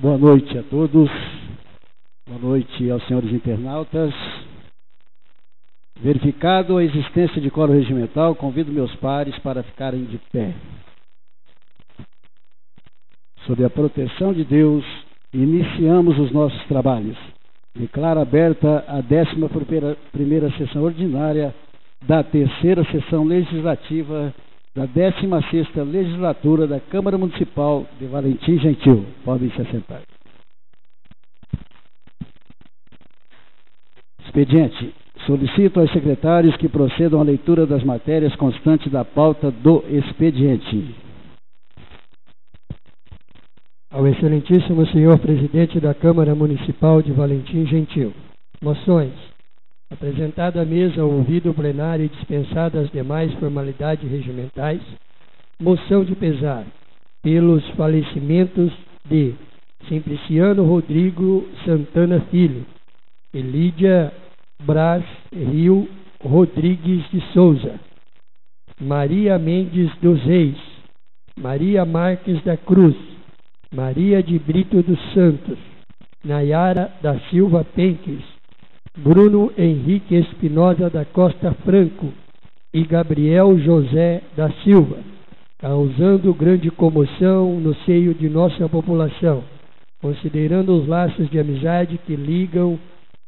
Boa noite a todos, boa noite aos senhores internautas. Verificado a existência de quórum regimental, convido meus pares para ficarem de pé. Sob a proteção de Deus, iniciamos os nossos trabalhos. Declaro aberta a 11ª sessão ordinária da 3ª sessão legislativa da 16ª legislatura da Câmara Municipal de Valentim Gentil. Podem se assentar. Expediente. Solicito aos secretários que procedam à leitura das matérias constantes da pauta do expediente. Ao excelentíssimo senhor presidente da Câmara Municipal de Valentim Gentil. Moções. Apresentada à mesa, ouvido o plenário e dispensadas as demais formalidades regimentais, moção de pesar pelos falecimentos de Simpliciano Rodrigo Santana Filho, Elídia Brás Rio Rodrigues de Souza, Maria Mendes dos Reis, Maria Marques da Cruz, Maria de Brito dos Santos, Nayara da Silva Penques, Bruno Henrique Espinosa da Costa Franco e Gabriel José da Silva, causando grande comoção no seio de nossa população, considerando os laços de amizade que ligam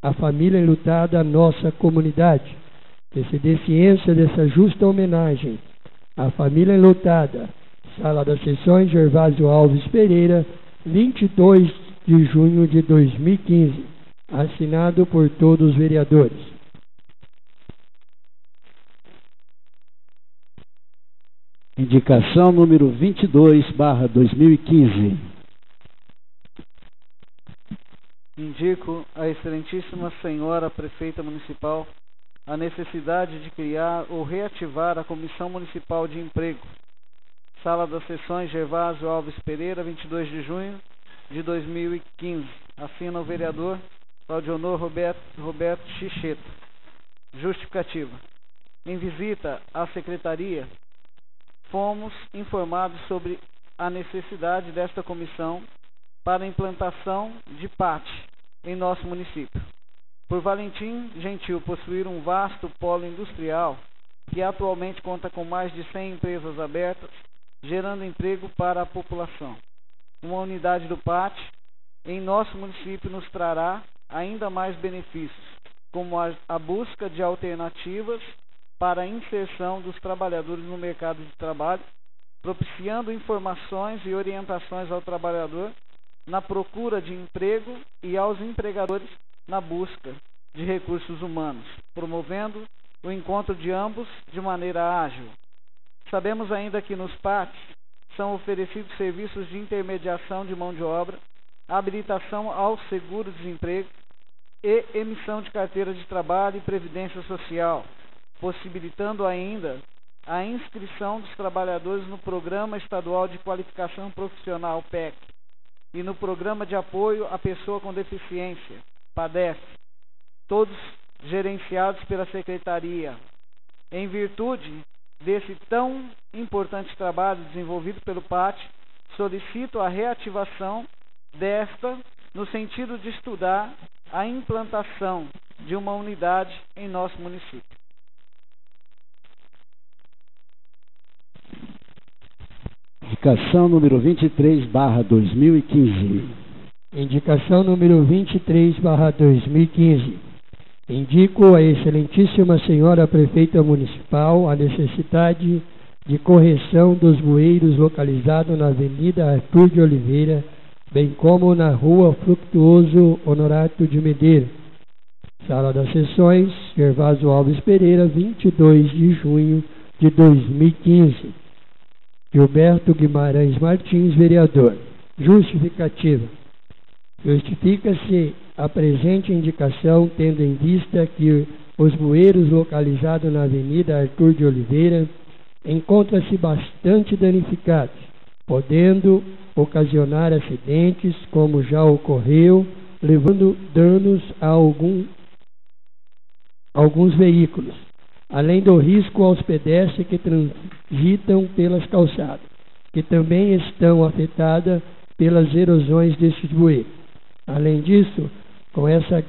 a família enlutada à nossa comunidade. Que se dê ciência dessa justa homenagem à família enlutada. Sala das Sessões, Gervásio Alves Pereira, 22 de junho de 2015. Assinado por todos os vereadores. Indicação número 22/2015. Indico à excelentíssima senhora prefeita municipal a necessidade de criar ou reativar a Comissão Municipal de Emprego. Sala das Sessões, Gervásio Alves Pereira, 22 de junho de 2015. Assina o vereador Claudionor Roberto Chicheto. Justificativa. Em visita à secretaria, fomos informados sobre a necessidade desta comissão para a implantação de PAT em nosso município. Por Valentim Gentil possuir um vasto polo industrial que atualmente conta com mais de 100 empresas abertas, gerando emprego para a população. Uma unidade do PAT em nosso município nos trará ainda mais benefícios, como a busca de alternativas para a inserção dos trabalhadores no mercado de trabalho, propiciando informações e orientações ao trabalhador na procura de emprego e aos empregadores na busca de recursos humanos, promovendo o encontro de ambos de maneira ágil. Sabemos ainda que nos PATs são oferecidos serviços de intermediação de mão de obra, habilitação ao seguro-desemprego e emissão de carteira de trabalho e previdência social, possibilitando ainda a inscrição dos trabalhadores no Programa Estadual de Qualificação Profissional, PEC, e no Programa de Apoio à Pessoa com Deficiência, PADEF, todos gerenciados pela Secretaria. Em virtude desse tão importante trabalho desenvolvido pelo PAT, solicito a reativação desta no sentido de estudar a implantação de uma unidade em nosso município. Indicação número 23/2015. Indicação número 23/2015. Indico à excelentíssima senhora prefeita municipal a necessidade de correção dos bueiros localizados na Avenida Arthur de Oliveira, bem como na Rua Fructuoso Honorato de Medeiros. Sala das Sessões, Gervásio Alves Pereira, 22 de junho de 2015. Gilberto Guimarães Martins, vereador. Justificativa. Justifica-se a presente indicação, tendo em vista que os bueiros localizados na Avenida Arthur de Oliveira encontram-se bastante danificados, podendo ocasionar acidentes, como já ocorreu, levando danos a alguns veículos, além do risco aos pedestres que transitam pelas calçadas, que também estão afetadas pelas erosões deste bueiro. Além disso, com essas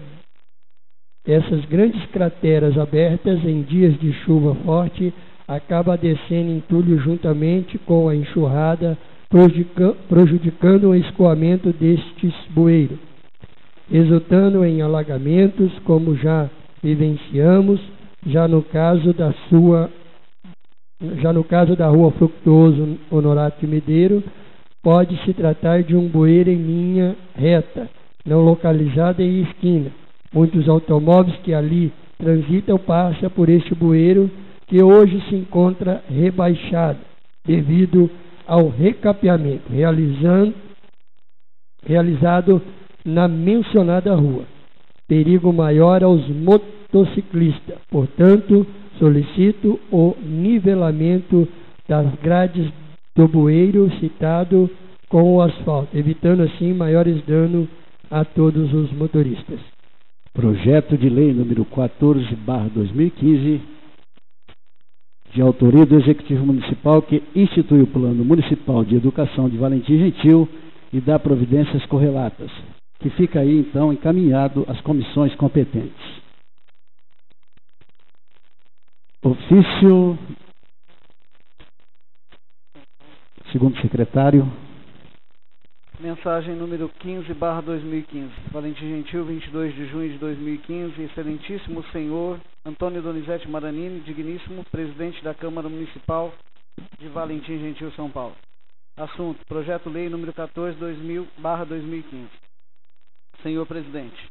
grandes crateras abertas em dias de chuva forte, acaba descendo entulho juntamente com a enxurrada, prejudicando o escoamento destes bueiros, resultando em alagamentos, como já vivenciamos, já no caso da Rua Fructuoso Honorato de Medeiros. Pode se tratar de um bueiro em linha reta, não localizada em esquina. Muitos automóveis que ali transitam passam por este bueiro, que hoje se encontra rebaixado devido ao recapeamento realizado na mencionada rua. Perigo maior aos motociclistas. Portanto, solicito o nivelamento das grades do bueiro citado com o asfalto, evitando assim maiores danos a todos os motoristas. Projeto de lei número 14/2015, de autoria do Executivo Municipal, que institui o Plano Municipal de Educação de Valentim Gentil e dá providências correlatas, que fica aí, então, encaminhado às comissões competentes. Ofício, segundo secretário. Mensagem número 15/2015. Valentim Gentil, 22 de junho de 2015. Excelentíssimo senhor Antônio Donizete Maranini, digníssimo presidente da Câmara Municipal de Valentim Gentil, São Paulo. Assunto: Projeto-Lei número 14/2015. Senhor presidente,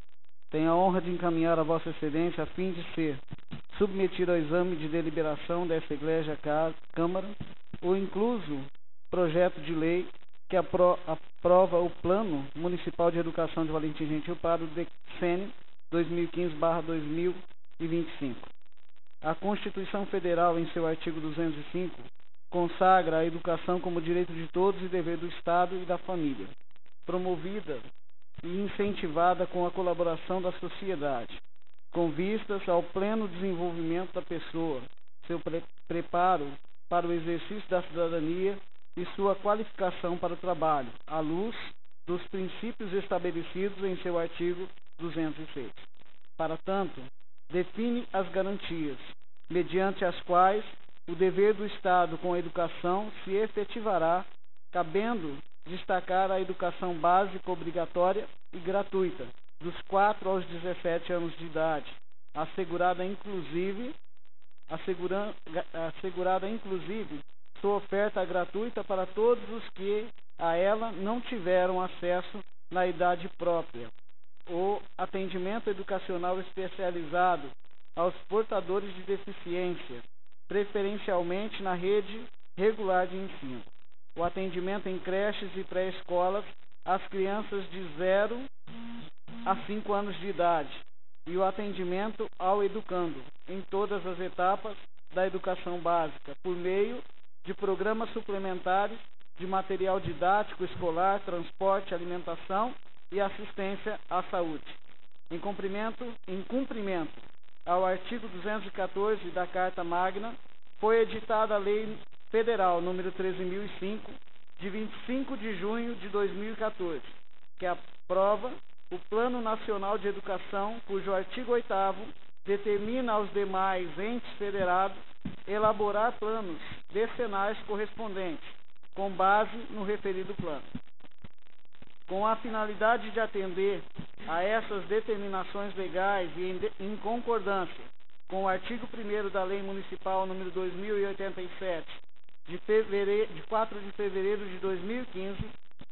tenho a honra de encaminhar a Vossa Excelência a fim de ser submetido ao exame de deliberação desta Igreja Câmara o incluso projeto de lei que aprova o Plano Municipal de Educação de Valentim Gentil para o decênio 2015/2025. A Constituição Federal, em seu artigo 205, consagra a educação como direito de todos e dever do Estado e da família, promovida e incentivada com a colaboração da sociedade, com vistas ao pleno desenvolvimento da pessoa, seu preparo para o exercício da cidadania e sua qualificação para o trabalho, à luz dos princípios estabelecidos em seu artigo 206. Para tanto, define as garantias, mediante as quais o dever do Estado com a educação se efetivará, cabendo destacar a educação básica obrigatória e gratuita, dos 4 aos 17 anos de idade, assegurada inclusive sua oferta gratuita para todos os que a ela não tiveram acesso na idade própria. O atendimento educacional especializado aos portadores de deficiência, preferencialmente na rede regular de ensino. O atendimento em creches e pré-escolas às crianças de 0 a 5 anos de idade. E o atendimento ao educando em todas as etapas da educação básica, por meio de programas suplementares de material didático escolar, transporte, alimentação e assistência à saúde. Em cumprimento ao artigo 214 da Carta Magna, foi editada a Lei Federal número 13.005, de 25 de junho de 2014, que aprova o Plano Nacional de Educação, cujo artigo 8º determina aos demais entes federados elaborar planos decenais correspondentes, com base no referido plano. Com a finalidade de atender a essas determinações legais e em concordância com o artigo 1º da Lei Municipal número 2087, de 4 de fevereiro de 2015,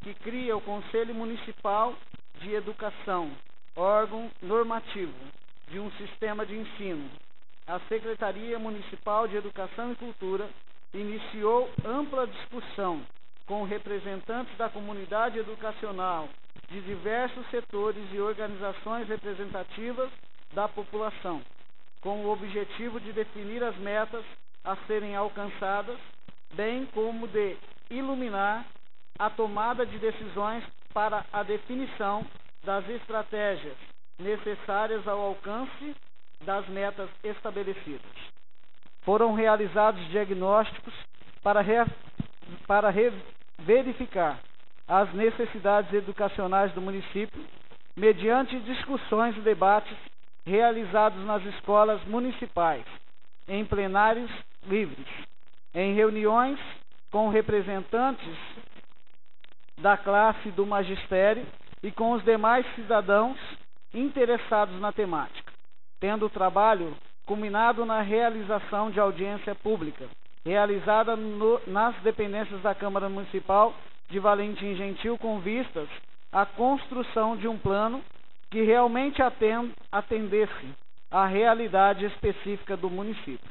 que cria o Conselho Municipal de Educação, órgão normativo de um sistema de ensino, a Secretaria Municipal de Educação e Cultura iniciou ampla discussão com representantes da comunidade educacional de diversos setores e organizações representativas da população, com o objetivo de definir as metas a serem alcançadas, bem como de iluminar a tomada de decisões para a definição das estratégias necessárias ao alcance das metas estabelecidas. Foram realizados diagnósticos para verificar às necessidades educacionais do município, mediante discussões e debates realizados nas escolas municipais, em plenários livres, em reuniões com representantes da classe do magistério e com os demais cidadãos interessados na temática, tendo o trabalho culminado na realização de audiência pública, realizada nas dependências da Câmara Municipal de Valentim Gentil, com vistas à construção de um plano que realmente atendesse à realidade específica do município.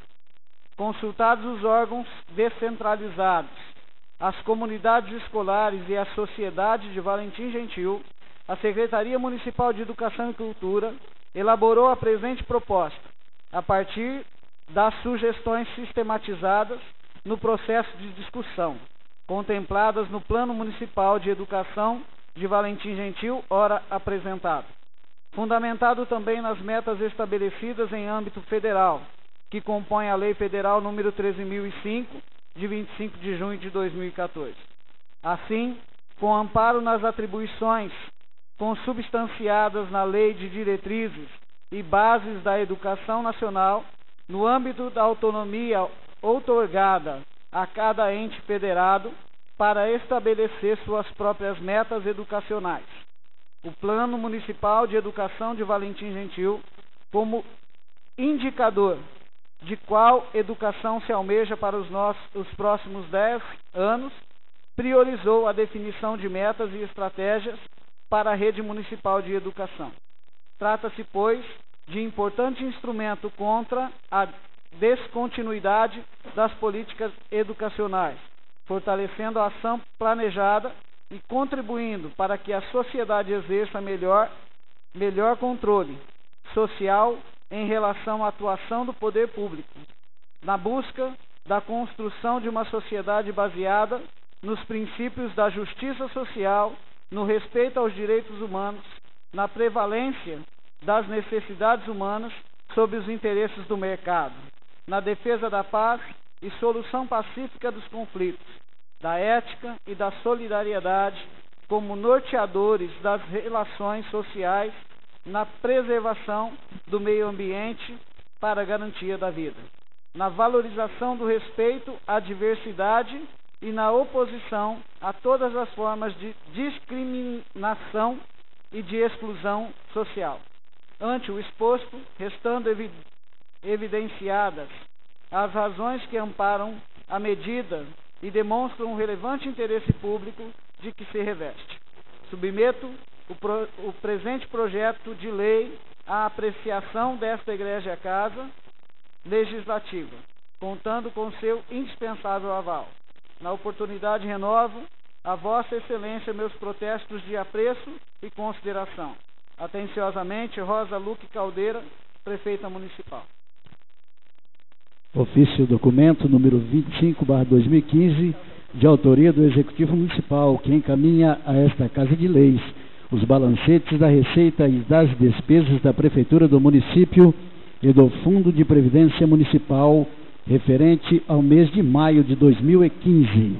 Consultados os órgãos descentralizados, as comunidades escolares e a sociedade de Valentim Gentil, a Secretaria Municipal de Educação e Cultura elaborou a presente proposta, a partir das sugestões sistematizadas no processo de discussão, contempladas no Plano Municipal de Educação de Valentim Gentil, ora apresentado. Fundamentado também nas metas estabelecidas em âmbito federal, que compõem a Lei Federal número 13.005, de 25 de junho de 2014. Assim, com amparo nas atribuições consubstanciadas na Lei de Diretrizes e Bases da Educação Nacional, no âmbito da autonomia outorgada a cada ente federado para estabelecer suas próprias metas educacionais. O Plano Municipal de Educação de Valentim Gentil, como indicador de qual educação se almeja para os próximos 10 anos, priorizou a definição de metas e estratégias para a rede municipal de educação. Trata-se, pois, de importante instrumento contra a descontinuidade das políticas educacionais, fortalecendo a ação planejada e contribuindo para que a sociedade exerça melhor controle social em relação à atuação do poder público, na busca da construção de uma sociedade baseada nos princípios da justiça social, no respeito aos direitos humanos, na prevalência das necessidades humanas sobre os interesses do mercado, na defesa da paz e solução pacífica dos conflitos, da ética e da solidariedade como norteadores das relações sociais, na preservação do meio ambiente para a garantia da vida, na valorização do respeito à diversidade e na oposição a todas as formas de discriminação e de exclusão social. Ante o exposto, restando evidenciadas as razões que amparam a medida e demonstram o relevante interesse público de que se reveste, submeto o presente projeto de lei à apreciação desta Egrégia Casa Legislativa, contando com seu indispensável aval. Na oportunidade, renovo a Vossa Excelência meus protestos de apreço e consideração. Atenciosamente, Rosa Luque Caldeira, Prefeita Municipal. Ofício documento número 25/2015, de autoria do Executivo Municipal, que encaminha a esta Casa de Leis os balancetes da receita e das despesas da Prefeitura do município e do Fundo de Previdência Municipal referente ao mês de maio de 2015,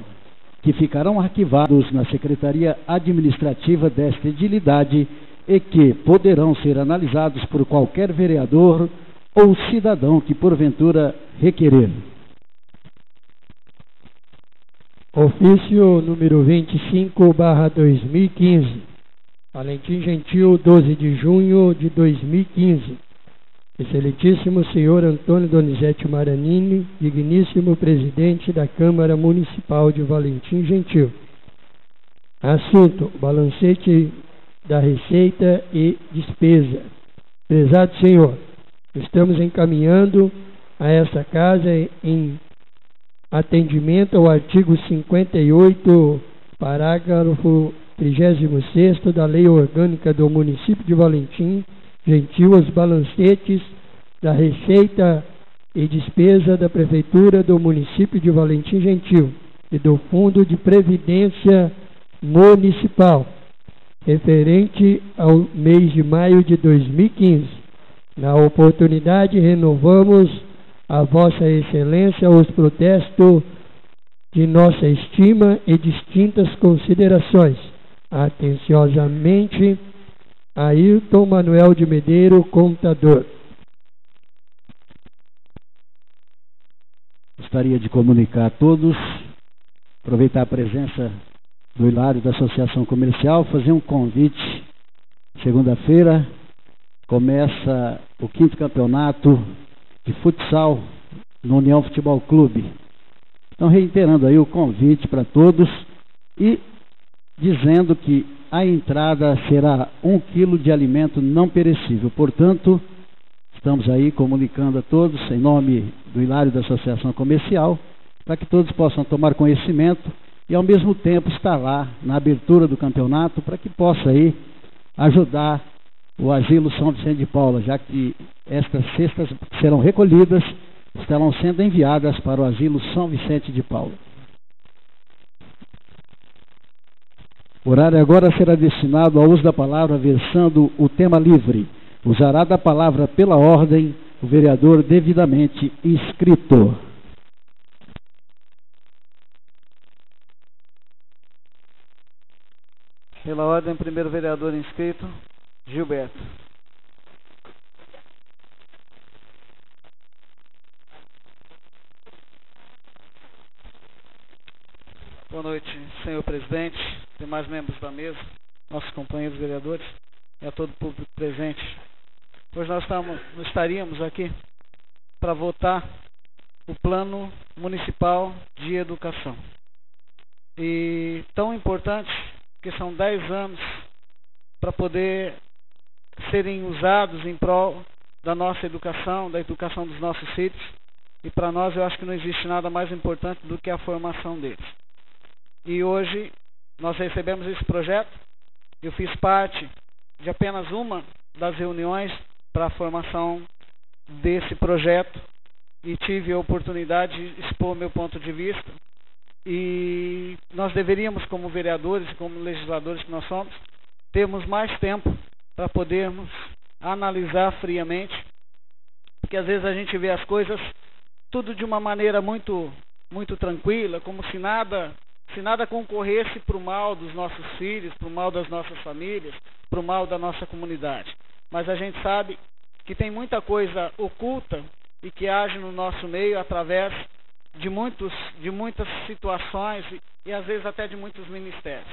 que ficarão arquivados na Secretaria Administrativa desta edilidade e que poderão ser analisados por qualquer vereador ou cidadão que porventura requerer. Ofício número 25/2015, Valentim Gentil, 12 de junho de 2015. Excelentíssimo senhor Antônio Donizete Maranini, digníssimo presidente da Câmara Municipal de Valentim Gentil. Assunto: balancete da receita e despesa. Prezado senhor, estamos encaminhando a esta casa em atendimento ao artigo 58, parágrafo 36º da Lei Orgânica do Município de Valentim Gentil, os balancetes da receita e despesa da Prefeitura do Município de Valentim Gentil e do Fundo de Previdência Municipal, referente ao mês de maio de 2015. Na oportunidade, renovamos a Vossa Excelência os protestos de nossa estima e distintas considerações. Atenciosamente, Ayrton Manuel de Medeiro, contador. Gostaria de comunicar a todos, aproveitar a presença do Hilário da Associação Comercial, fazer um convite. Segunda-feira começa o 5º campeonato de futsal no União Futebol Clube. Então, reiterando aí o convite para todos e dizendo que a entrada será 1 quilo de alimento não perecível. Portanto, estamos aí comunicando a todos, em nome do Hilário da Associação Comercial, para que todos possam tomar conhecimento e, ao mesmo tempo, estar lá na abertura do campeonato, para que possa aí ajudar o Asilo São Vicente de Paula, já que estas cestas serão recolhidas, estarão sendo enviadas para o Asilo São Vicente de Paula. O horário agora será destinado ao uso da palavra, versando o tema livre. Usará da palavra pela ordem o vereador devidamente inscrito. Pela ordem, primeiro vereador inscrito, Gilberto. Boa noite, senhor presidente, demais membros da mesa, nossos companheiros vereadores e a todo o público presente. Hoje nós estaríamos aqui para votar o Plano Municipal de Educação. E tão importante que são 10 anos para poder serem usados em prol da nossa educação, da educação dos nossos filhos. E para nós eu acho que não existe nada mais importante do que a formação deles. E hoje nós recebemos esse projeto. Eu fiz parte de apenas uma das reuniões para a formação desse projeto e tive a oportunidade de expor meu ponto de vista. E nós deveríamos, como vereadores e como legisladores que nós somos, termos mais tempo para podermos analisar friamente, porque às vezes a gente vê as coisas tudo de uma maneira muito tranquila, como se nada concorresse para o mal dos nossos filhos, para o mal das nossas famílias, para o mal da nossa comunidade. Mas a gente sabe que tem muita coisa oculta e que age no nosso meio através de muitas situações e às vezes até de muitos ministérios.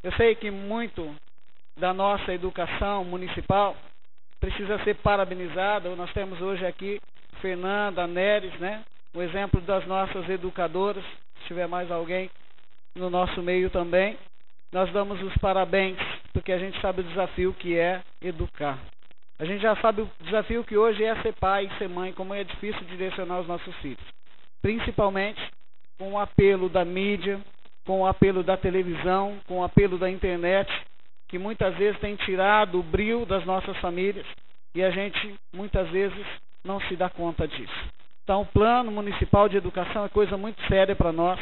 Eu sei que muito da nossa educação municipal precisa ser parabenizada. Nós temos hoje aqui Fernanda, Neres, né? O exemplo das nossas educadoras. Se tiver mais alguém no nosso meio também, nós damos os parabéns, porque a gente sabe o desafio que é educar. A gente já sabe o desafio que hoje é ser pai e ser mãe, como é difícil direcionar os nossos filhos. Principalmente com o apelo da mídia, com o apelo da televisão, com o apelo da internet, que muitas vezes tem tirado o brilho das nossas famílias e a gente muitas vezes não se dá conta disso. Então, o Plano Municipal de Educação é coisa muito séria para nós,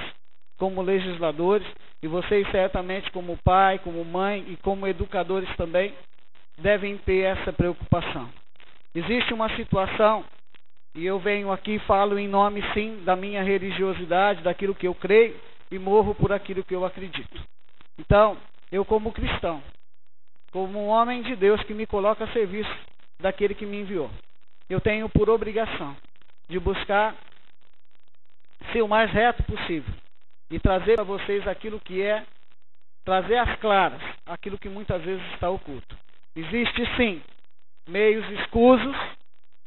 como legisladores, e vocês certamente como pai, como mãe e como educadores também devem ter essa preocupação. Existe uma situação, e eu venho aqui e falo em nome sim da minha religiosidade, daquilo que eu creio e morro por aquilo que eu acredito. Então, eu como cristão, como um homem de Deus que me coloca a serviço daquele que me enviou, eu tenho por obrigação de buscar ser o mais reto possível e trazer para vocês aquilo que é, trazer às claras aquilo que muitas vezes está oculto. Existe sim meios escusos,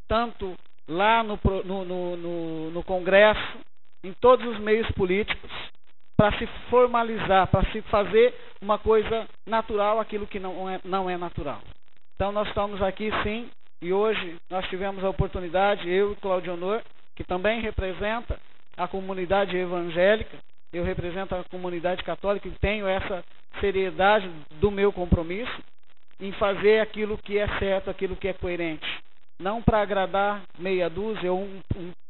tanto lá no Congresso, em todos os meios políticos, para se formalizar, para se fazer uma coisa natural, aquilo que não é natural. Então nós estamos aqui sim, e hoje nós tivemos a oportunidade, eu e Cláudio Honor, que também representa a comunidade evangélica, eu represento a comunidade católica e tenho essa seriedade do meu compromisso em fazer aquilo que é certo, aquilo que é coerente. Não para agradar meia dúzia ou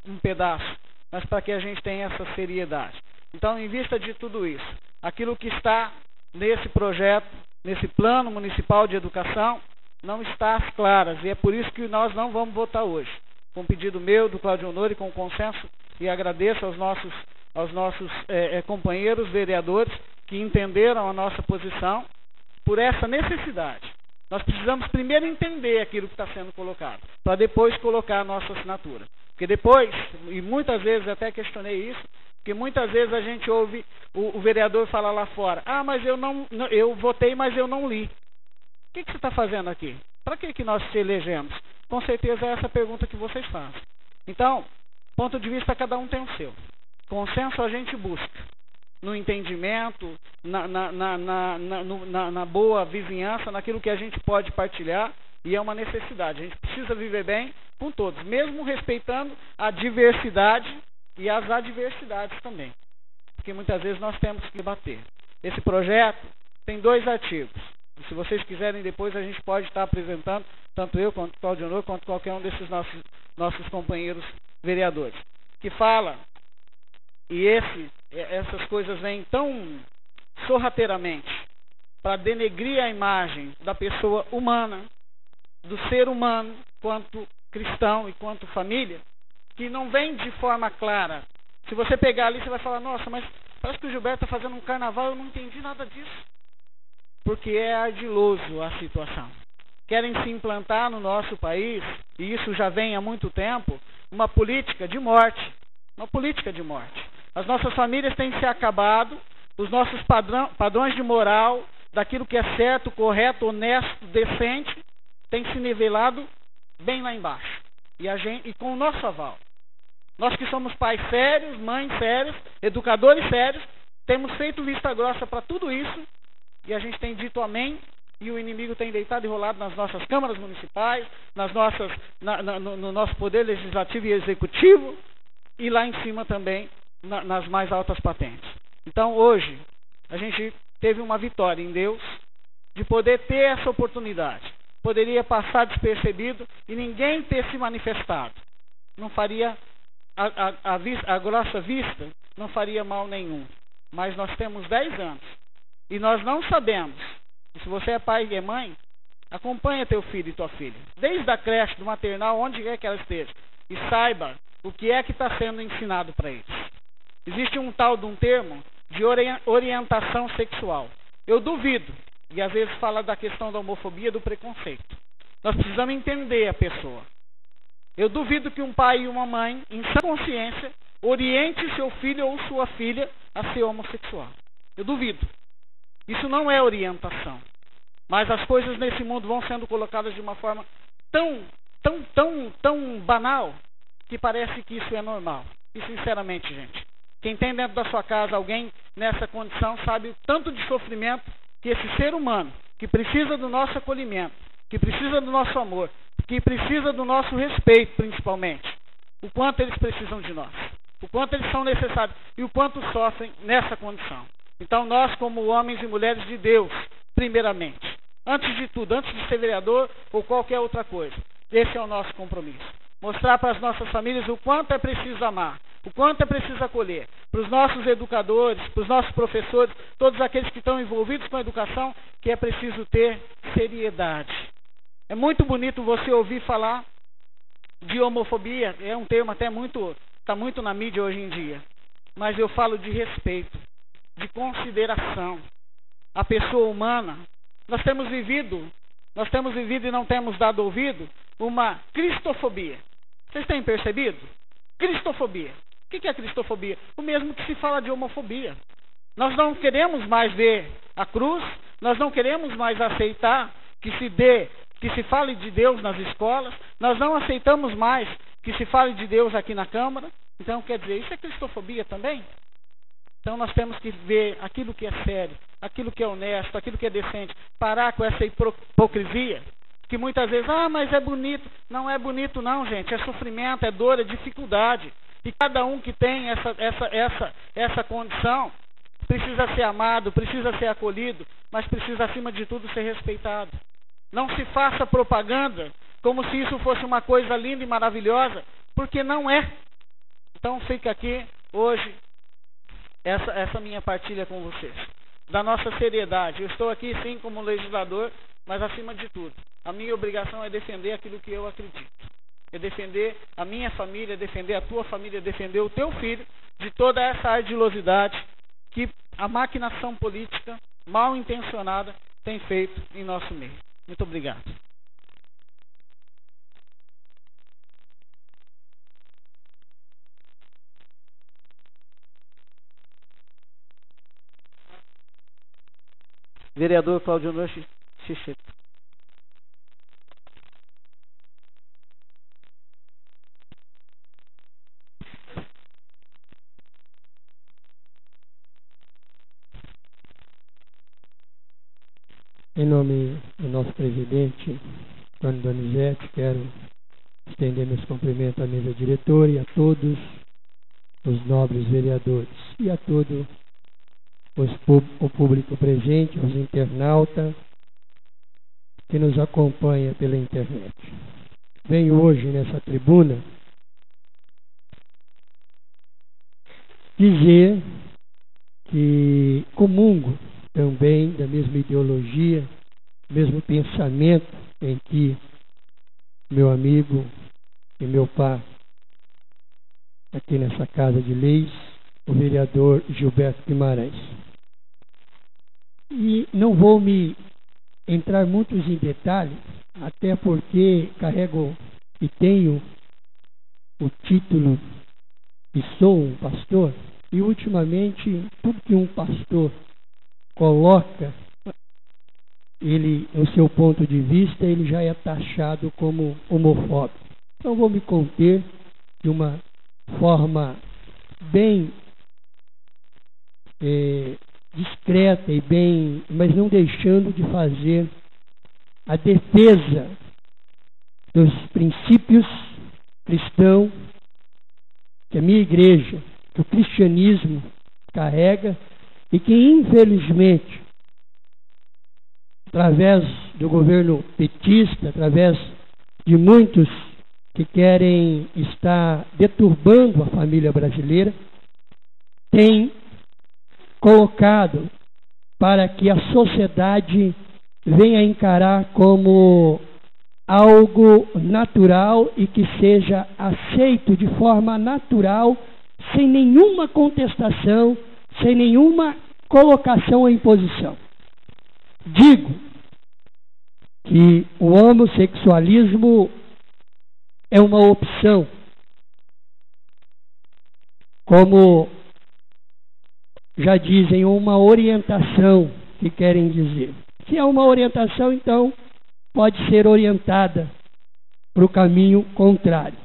um pedaço, mas para que a gente tenha essa seriedade. Então, em vista de tudo isso, aquilo que está nesse projeto, nesse Plano Municipal de Educação, não está às claras, e é por isso que nós não vamos votar hoje. Com pedido meu, do Cláudio Honor, e com consenso, e agradeço aos nossos aos nossos companheiros vereadores que entenderam a nossa posição por essa necessidade. Nós precisamos primeiro entender aquilo que está sendo colocado, para depois colocar a nossa assinatura. Porque depois, e muitas vezes até questionei isso, porque muitas vezes a gente ouve o vereador falar lá fora: ah, mas eu votei, mas eu não li. O que você está fazendo aqui? Para que nós te elegemos? Com certeza é essa a pergunta que vocês fazem. Então, ponto de vista, cada um tem o seu. Consenso a gente busca no entendimento, na boa vizinhança, naquilo que a gente pode partilhar, e é uma necessidade. A gente precisa viver bem com todos, mesmo respeitando a diversidade e as adversidades também, porque muitas vezes nós temos que bater. Esse projeto tem 2 artigos. E se vocês quiserem, depois a gente pode estar apresentando, tanto eu quanto o Claudio Honor, quanto qualquer um desses nossos companheiros vereadores, que fala, e essas coisas vêm tão sorrateiramente para denegrir a imagem da pessoa humana, do ser humano, quanto cristão e quanto família, que não vem de forma clara. Se você pegar ali, você vai falar: nossa, mas parece que o Gilberto está fazendo um carnaval, eu não entendi nada disso. Porque é ardiloso a situação. Querem se implantar no nosso país, e isso já vem há muito tempo, uma política de morte. Uma política de morte. As nossas famílias têm se acabado, os nossos padrões de moral, daquilo que é certo, correto, honesto, decente, tem se nivelado bem lá embaixo. E com o nosso aval. Nós que somos pais sérios, mães sérias, educadores sérios, temos feito vista grossa para tudo isso, e a gente tem dito amém, e o inimigo tem deitado e rolado nas nossas câmaras municipais, no nosso poder legislativo e executivo, e lá em cima também, nas mais altas patentes. Então hoje, a gente teve uma vitória em Deus, de poder ter essa oportunidade. Poderia passar despercebido e ninguém ter se manifestado. Não faria, a grossa vista, não faria mal nenhum. Mas nós temos 10 anos. E nós não sabemos. E se você é pai e é mãe, acompanha teu filho e tua filha. Desde a creche, do maternal, onde quer que ela esteja. E saiba o que é que está sendo ensinado para eles. Existe um tal de um termo de orientação sexual. Eu duvido. E às vezes fala da questão da homofobia, do preconceito. Nós precisamos entender a pessoa. Eu duvido que um pai e uma mãe, em sã consciência, oriente seu filho ou sua filha a ser homossexual. Eu duvido. Isso não é orientação. Mas as coisas nesse mundo vão sendo colocadas de uma forma tão banal, que parece que isso é normal. E sinceramente, gente, quem tem dentro da sua casa alguém nessa condição sabe o tanto de sofrimento que esse ser humano, que precisa do nosso acolhimento, que precisa do nosso amor, que precisa do nosso respeito, principalmente, o quanto eles precisam de nós, o quanto eles são necessários e o quanto sofrem nessa condição. Então nós, como homens e mulheres de Deus, primeiramente, antes de tudo, antes de ser vereador ou qualquer outra coisa, esse é o nosso compromisso. Mostrar para as nossas famílias o quanto é preciso amar, o quanto é preciso acolher. Para os nossos educadores, para os nossos professores, todos aqueles que estão envolvidos com a educação, que é preciso ter seriedade. É muito bonito você ouvir falar de homofobia, é um termo até está muito na mídia hoje em dia. Mas eu falo de respeito, de consideração. A pessoa humana, nós temos vivido e não temos dado ouvido uma cristofobia. Vocês têm percebido? Cristofobia. O que é cristofobia? O mesmo que se fala de homofobia. Nós não queremos mais ver a cruz, nós não queremos mais aceitar que se fale de Deus nas escolas, nós não aceitamos mais que se fale de Deus aqui na Câmara. Então, quer dizer, isso é cristofobia também? Então nós temos que ver aquilo que é sério, aquilo que é honesto, aquilo que é decente, parar com essa hipocrisia, que muitas vezes, mas é bonito. Não é bonito não, gente, é sofrimento, é dor, é dificuldade. E cada um que tem essa condição precisa ser amado, precisa ser acolhido, mas precisa acima de tudo ser respeitado. Não se faça propaganda como se isso fosse uma coisa linda e maravilhosa, porque não é. Então fica aqui hoje essa minha partilha com vocês, da nossa seriedade. Eu estou aqui sim como legislador, mas acima de tudo, a minha obrigação é defender aquilo que eu acredito. é defender a minha família, defender a tua família, defender o teu filho de toda essa ardilosidade que a maquinação política mal intencionada tem feito em nosso meio. Muito obrigado. Vereador Claudio Noche Chicheta. Em nome do nosso presidente, Antônio Donizete, quero estender meus cumprimentos à mesa diretora e a todos os nobres vereadores e a todo o público presente, os internautas que nos acompanha pela internet. Venho hoje nessa tribuna dizer que comungo também da mesma ideologia, mesmo pensamento em que meu amigo e meu pai, aqui nessa Casa de Leis, o vereador Gilberto Guimarães. E não vou me entrar muitos em detalhes, até porque carrego e tenho o título e sou um pastor, e ultimamente tudo que um pastor coloca ele no seu ponto de vista, ele já é taxado como homofóbico. Então vou me conter de uma forma bem discreta e bem, mas não deixando de fazer a defesa dos princípios cristãos que a minha igreja, que o cristianismo carrega e que infelizmente, através do governo petista, através de muitos que querem estar deturbando a família brasileira, tem colocado para que a sociedade venha encarar como algo natural e que seja aceito de forma natural, sem nenhuma contestação, sem nenhuma colocação ou imposição. Digo que o homossexualismo é uma opção, como já dizem, uma orientação que querem dizer. Se é uma orientação, então pode ser orientada para o caminho contrário.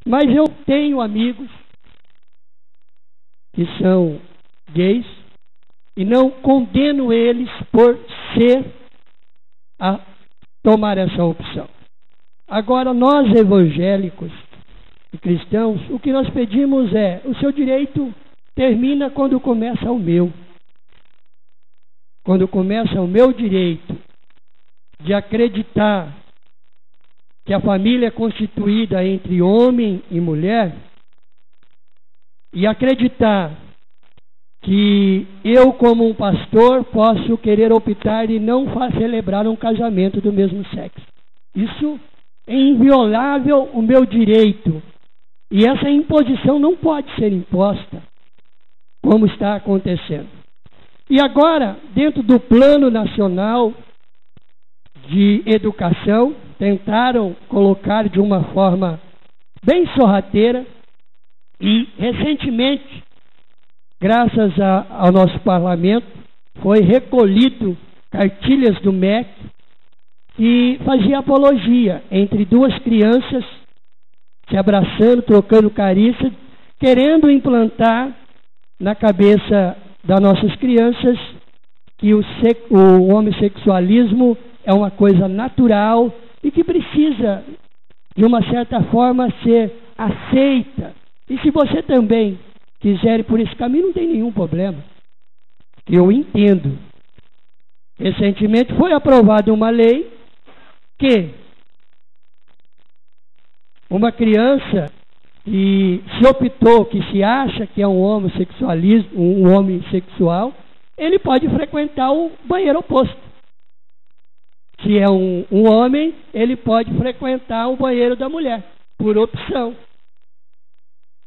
Mas eu tenho amigos que são gays e não condeno eles por a tomar essa opção. Agora, nós evangélicos e cristãos, o que nós pedimos é: o seu direito termina quando começa o meu. Quando começa o meu direito de acreditar que a família é constituída entre homem e mulher, e acreditar que eu, como um pastor, posso querer optar e não celebrar um casamento do mesmo sexo. Isso é inviolável o meu direito. E essa imposição não pode ser imposta, como está acontecendo. E agora, dentro do Plano Nacional de Educação, tentaram colocar de uma forma bem sorrateira e, recentemente, graças ao nosso parlamento, foi recolhido cartilhas do MEC que fazia apologia entre duas crianças se abraçando, trocando carícia, querendo implantar na cabeça das nossas crianças que o homossexualismo é uma coisa natural e que precisa, de uma certa forma, ser aceita. E se você também quiser ir por esse caminho, não tem nenhum problema. Eu entendo. Recentemente foi aprovada uma lei que uma criança que se optou, que se acha que é um homem sexual, ele pode frequentar o banheiro oposto. Se é um homem, ele pode frequentar o banheiro da mulher, por opção.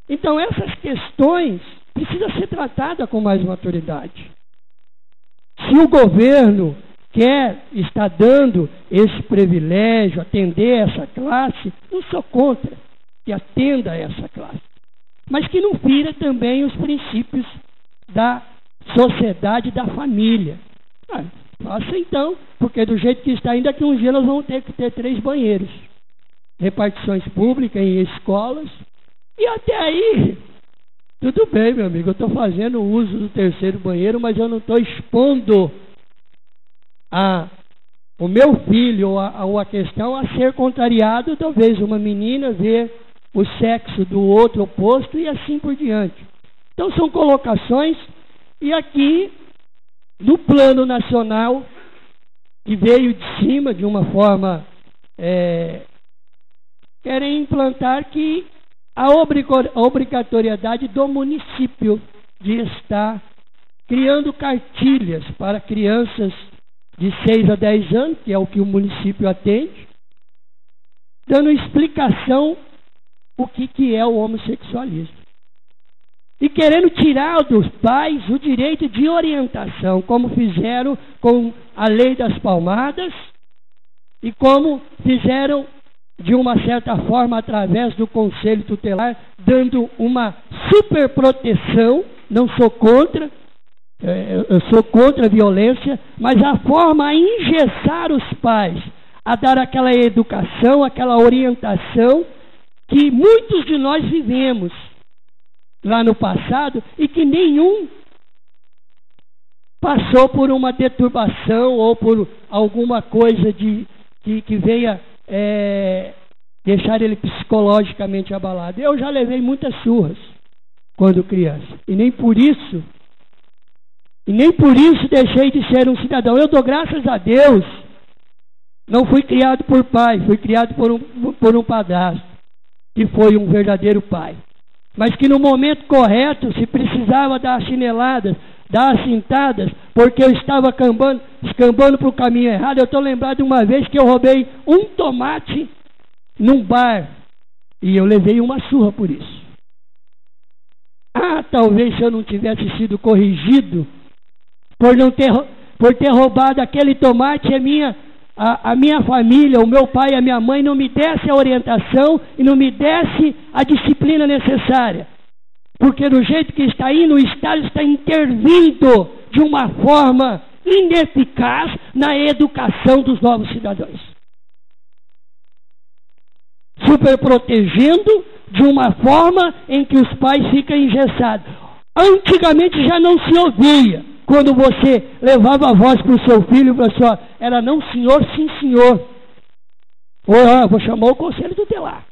Então, essas questões precisam ser tratadas com mais maturidade. Se o governo está dando esse privilégio, atender essa classe, não sou contra que atenda essa classe, mas que não fira também os princípios da sociedade, da família. Faça então, porque do jeito que está, ainda que um dia nós vamos ter que ter 3 banheiros, repartições públicas em escolas, e até aí, tudo bem, meu amigo, eu estou fazendo uso do 3º banheiro, mas eu não estou expondo o meu filho ou a questão a ser contrariado, talvez uma menina ver o sexo do outro oposto e assim por diante. Então são colocações, e aqui no plano nacional, que veio de cima de uma forma, querem implantar que a obrigatoriedade do município de estar criando cartilhas para crianças de 6 a 10 anos, que é o que o município atende, dando explicação o que é o homossexualismo. E querendo tirar dos pais o direito de orientação, como fizeram com a lei das palmadas e como fizeram de uma certa forma através do conselho tutelar, dando uma superproteção. Não sou contra, eu sou contra a violência, mas a forma a engessar os pais, a dar aquela educação, aquela orientação que muitos de nós vivemos lá no passado e que nenhum passou por uma deturbação ou por alguma coisa que venha deixar ele psicologicamente abalado. Eu já levei muitas surras quando criança e nem por isso deixei de ser um cidadão. Eu dou graças a Deus, não fui criado por pai, fui criado por um padrasto que foi um verdadeiro pai. Mas que no momento correto, se precisava dar chineladas, dar cintadas, porque eu estava escambando para o caminho errado. Eu estou lembrado de uma vez que eu roubei um tomate num bar e eu levei uma surra por isso. Talvez se eu não tivesse sido corrigido por ter roubado aquele tomate, a minha família, o meu pai e a minha mãe não me desse a orientação e não me desse a disciplina necessária. Porque do jeito que está indo, o Estado está intervindo de uma forma ineficaz na educação dos novos cidadãos. Superprotegendo de uma forma em que os pais ficam engessados. Antigamente já não se ouvia. Quando você levava a voz para o seu filho, pessoal, era não senhor, sim senhor. Ou vou chamar o conselho tutelar.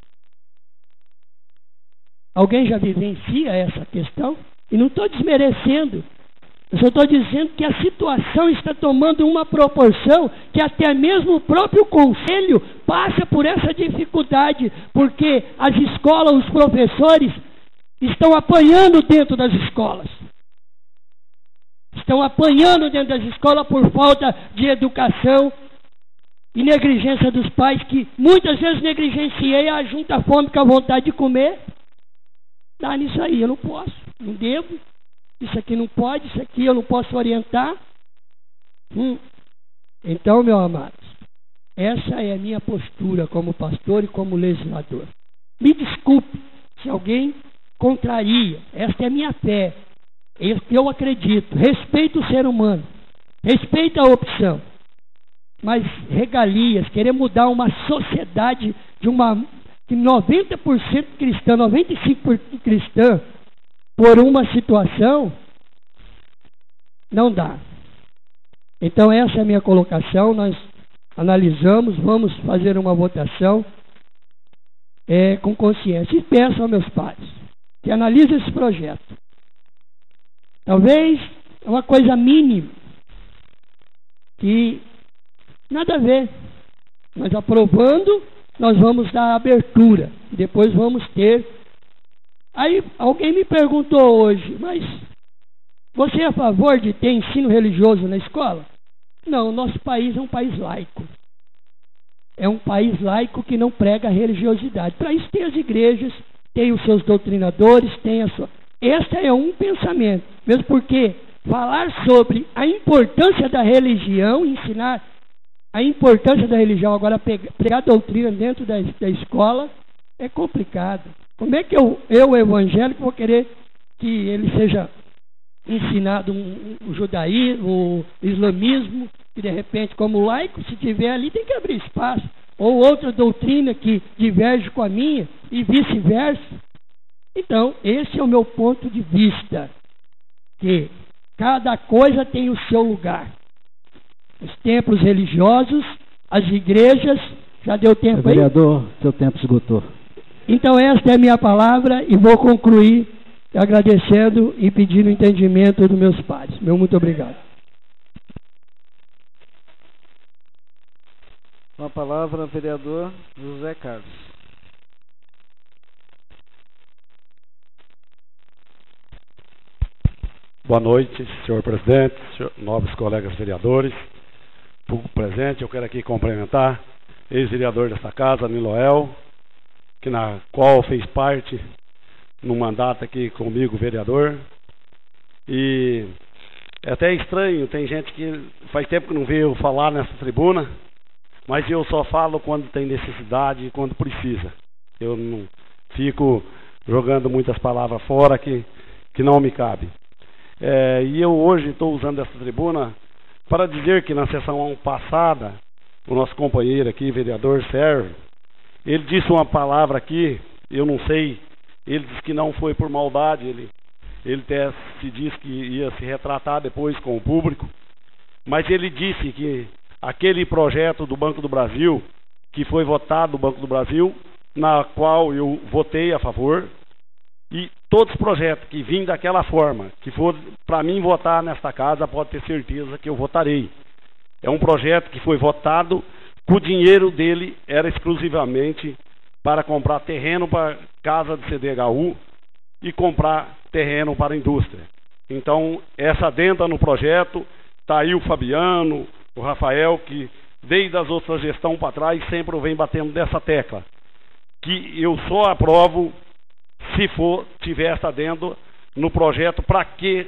Alguém já vivencia essa questão? E não estou desmerecendo. Eu só estou dizendo que a situação está tomando uma proporção que até mesmo o próprio conselho passa por essa dificuldade, porque as escolas, os professores estão apanhando dentro das escolas. Estão apanhando dentro das escolas por falta de educação e negligência dos pais, que muitas vezes negligenciei a junta fome com a vontade de comer. Dá nisso aí, eu não posso, não devo, isso aqui não pode, isso aqui eu não posso orientar. Então, meus amados, essa é a minha postura como pastor e como legislador. Me desculpe se alguém contraria, esta é a minha fé. Eu acredito, respeito o ser humano, respeito a opção, mas regalias, querer mudar uma sociedade de uma 90% cristã, 95% cristã, por uma situação, não dá. Então essa é a minha colocação, nós analisamos, vamos fazer uma votação com consciência. E peço aos meus pais que analisem esse projeto. Talvez é uma coisa mínima, que nada a ver, mas aprovando, nós vamos dar abertura, depois vamos ter. Aí alguém me perguntou hoje, mas você é a favor de ter ensino religioso na escola? Não, nosso país é um país laico. é um país laico que não prega a religiosidade. Para isso tem as igrejas, tem os seus doutrinadores, tem a sua... Este é um pensamento, mesmo porque falar sobre a importância da religião, ensinar a importância da religião, agora pregar doutrina dentro da escola, é complicado. Como é que eu evangélico, vou querer que ele seja ensinado o judaísmo, o islamismo, que de repente, como laico, se tiver ali, tem que abrir espaço. Ou outra doutrina que diverge com a minha, e vice-versa. Então, esse é o meu ponto de vista, que cada coisa tem o seu lugar. Os templos religiosos, as igrejas, já deu tempo aí? Vereador, seu tempo esgotou. Então, esta é a minha palavra e vou concluir agradecendo e pedindo entendimento dos meus pares. Meu muito obrigado. Com a palavra, vereador José Carlos. Boa noite, senhor presidente, nobres colegas vereadores, público presente. Eu quero aqui cumprimentar ex-vereador desta casa, Niloel, na qual fez parte no mandato aqui comigo, vereador. E é até estranho, tem gente que faz tempo que não vê eu falar nessa tribuna, mas eu só falo quando tem necessidade e quando precisa. Eu não fico jogando muitas palavras fora que não me cabe. E eu hoje estou usando essa tribuna para dizer que na sessão passada, o nosso companheiro aqui, vereador Sérgio, ele disse uma palavra aqui, eu não sei, ele disse que não foi por maldade, ele até se disse que ia se retratar depois com o público, mas ele disse que aquele projeto do Banco do Brasil, que foi votado no Banco do Brasil, na qual eu votei a favor, e todos os projetos que vêm daquela forma, que for para mim votar nesta casa, pode ter certeza que eu votarei. É um projeto que foi votado, que o dinheiro dele era exclusivamente para comprar terreno para casa de CDHU e comprar terreno para a indústria. Então, essa adenda no projeto, está aí o Fabiano, o Rafael, que desde as outras gestões para trás sempre vem batendo dessa tecla, que eu só aprovo se tiver essa adenda no projeto, para que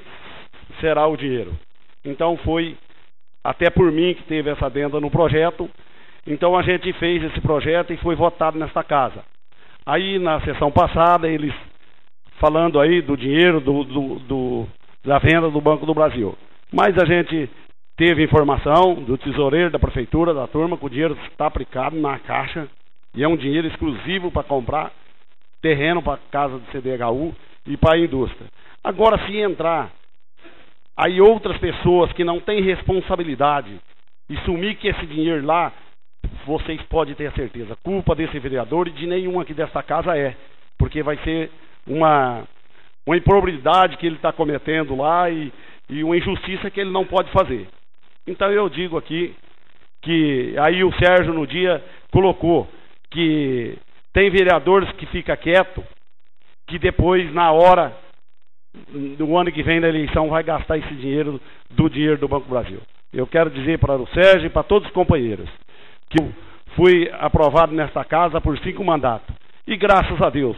será o dinheiro. Então foi até por mim que teve essa adenda no projeto. Então a gente fez esse projeto e foi votado nesta casa. Aí na sessão passada, eles falando aí do dinheiro da venda do Banco do Brasil. Mas a gente teve informação do tesoureiro, da prefeitura, da turma, que o dinheiro está aplicado na caixa e é um dinheiro exclusivo para comprar terreno para casa do CDHU e para a indústria. Agora, se entrar aí outras pessoas que não têm responsabilidade e sumir que esse dinheiro lá, vocês podem ter certeza, culpa desse vereador e de nenhum aqui desta casa porque vai ser uma improbidade que ele está cometendo lá e uma injustiça que ele não pode fazer. Então eu digo aqui que aí o Sérgio no dia colocou que tem vereadores que fica quieto, que depois, na hora do ano que vem da eleição, vai gastar esse dinheiro do Banco do Brasil. Eu quero dizer para o Sérgio e para todos os companheiros que eu fui aprovado nesta casa por 5 mandatos. E graças a Deus,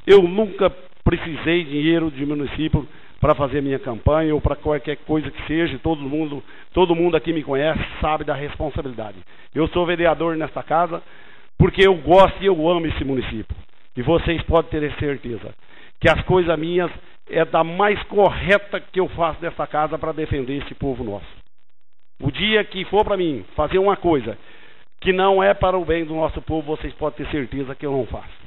eu nunca precisei de dinheiro de município para fazer minha campanha ou para qualquer coisa que seja. Todo mundo aqui me conhece, sabe da responsabilidade. Eu sou vereador nesta casa porque eu gosto e eu amo esse município. E vocês podem ter certeza que as coisas minhas é da mais correta que eu faço dessa casa para defender esse povo nosso. O dia que for para mim fazer uma coisa que não é para o bem do nosso povo, vocês podem ter certeza que eu não faço.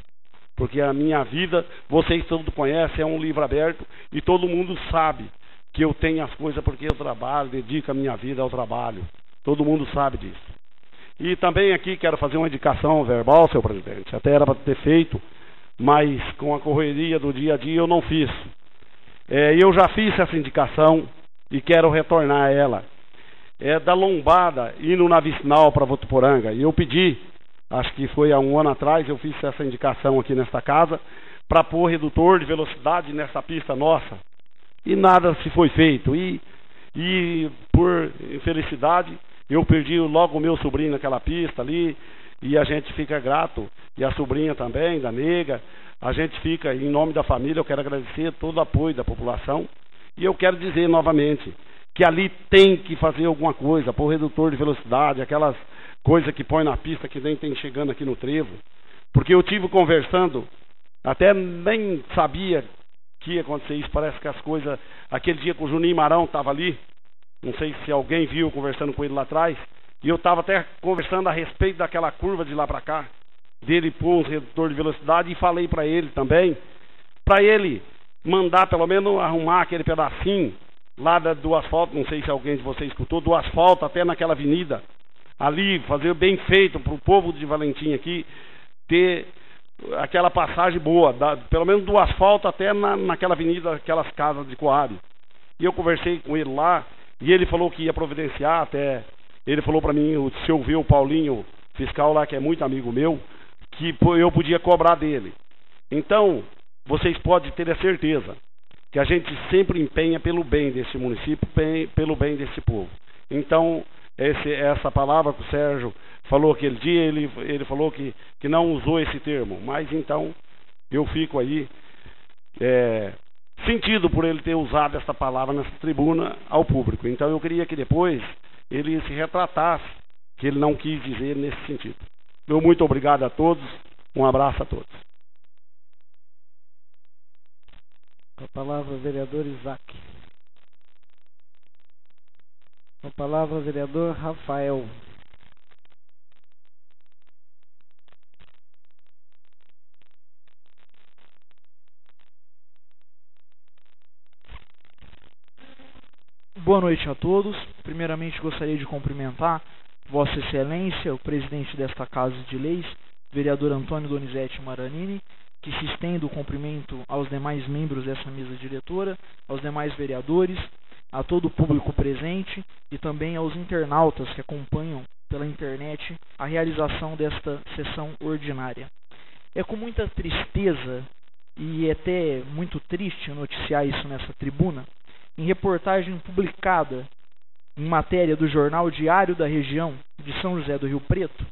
Porque a minha vida, vocês todos conhecem, é um livro aberto e todo mundo sabe que eu tenho as coisas porque eu trabalho, dedico a minha vida ao trabalho. Todo mundo sabe disso. E também aqui quero fazer uma indicação verbal, senhor presidente. Até era para ter feito, mas com a correria do dia a dia eu não fiz. Eu já fiz essa indicação e quero retornar ela. É da lombada indo na Vicinal para Votuporanga. E eu pedi, acho que foi há 1 ano atrás, eu fiz essa indicação aqui nesta casa, para pôr redutor de velocidade nessa pista nossa. E nada se foi feito. E por infelicidade, eu perdi logo o meu sobrinho naquela pista ali, e a gente fica grato, e a sobrinha também, da nega, a gente fica, em nome da família, eu quero agradecer todo o apoio da população, e eu quero dizer novamente, que ali tem que fazer alguma coisa, pôr redutor de velocidade, aquelas coisas que põe na pista que nem tem chegando aqui no trevo, porque eu tive conversando, até nem sabia que ia acontecer isso, parece que as coisas, aquele dia que o Juninho Marão estava ali, não sei se alguém viu conversando com ele lá atrás, e eu estava até conversando a respeito daquela curva de lá para cá, dele pôr um redutor de velocidade, e falei para ele também, para ele mandar pelo menos arrumar aquele pedacinho lá do asfalto, não sei se alguém de vocês escutou, do asfalto até naquela avenida, ali, fazer bem feito para o povo de Valentim aqui, ter aquela passagem boa, pelo menos do asfalto até naquela avenida, aquelas casas de Coab. E eu conversei com ele lá, e ele falou que ia providenciar, até ele falou para mim, se eu ver o Paulinho, fiscal lá, que é muito amigo meu, que eu podia cobrar dele. Então, vocês podem ter a certeza que a gente sempre empenha pelo bem desse município, pelo bem desse povo. Então, essa palavra que o Sérgio falou aquele dia, ele falou que não usou esse termo, mas então eu fico aí sentido por ele ter usado essa palavra nessa tribuna ao público. Então eu queria que depois ele se retratasse, que ele não quis dizer nesse sentido. Meu muito obrigado a todos, um abraço a todos. Com a palavra, vereador Isaac. Com a palavra, vereador Rafael. Boa noite a todos. Primeiramente gostaria de cumprimentar Vossa Excelência, o presidente desta Casa de Leis, vereador Antônio Donizete Maranini, que se estende o cumprimento aos demais membros dessa mesa diretora, aos demais vereadores, a todo o público presente e também aos internautas que acompanham pela internet a realização desta sessão ordinária. É com muita tristeza e até muito triste noticiar isso nessa tribuna, em reportagem publicada em matéria do Jornal Diário da Região de São José do Rio Preto,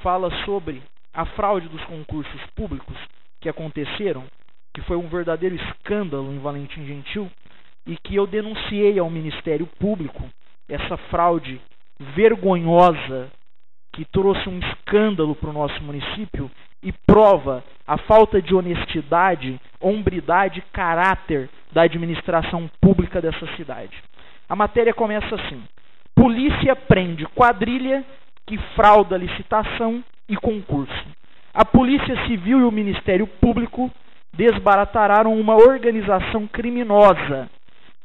fala sobre a fraude dos concursos públicos que aconteceram, que foi um verdadeiro escândalo em Valentim Gentil, e que eu denunciei ao Ministério Público essa fraude vergonhosa que trouxe um escândalo para o nosso município e prova a falta de honestidade, hombridade e caráter da administração pública dessa cidade. A matéria começa assim: polícia prende quadrilha que frauda licitação e concurso. A Polícia Civil e o Ministério Público desbarataram uma organização criminosa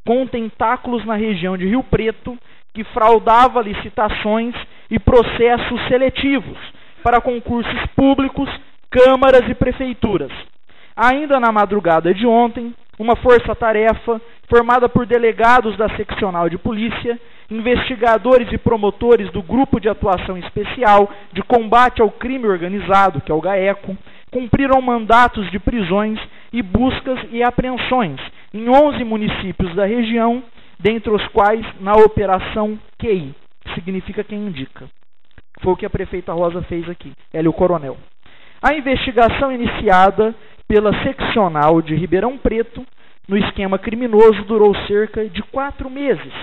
com tentáculos na região de Rio Preto que fraudava licitações e processos seletivos para concursos públicos, câmaras e prefeituras. Ainda na madrugada de ontem, uma força-tarefa formada por delegados da seccional de polícia, investigadores e promotores do Grupo de Atuação Especial de Combate ao Crime Organizado, que é o GAECO, cumpriram mandatos de prisões e buscas e apreensões em 11 municípios da região, dentre os quais na Operação QI, que significa quem indica. Foi o que a prefeita Rosa fez aqui, Hélio Coronel. A investigação iniciada pela seccional de Ribeirão Preto no esquema criminoso durou cerca de 4 meses.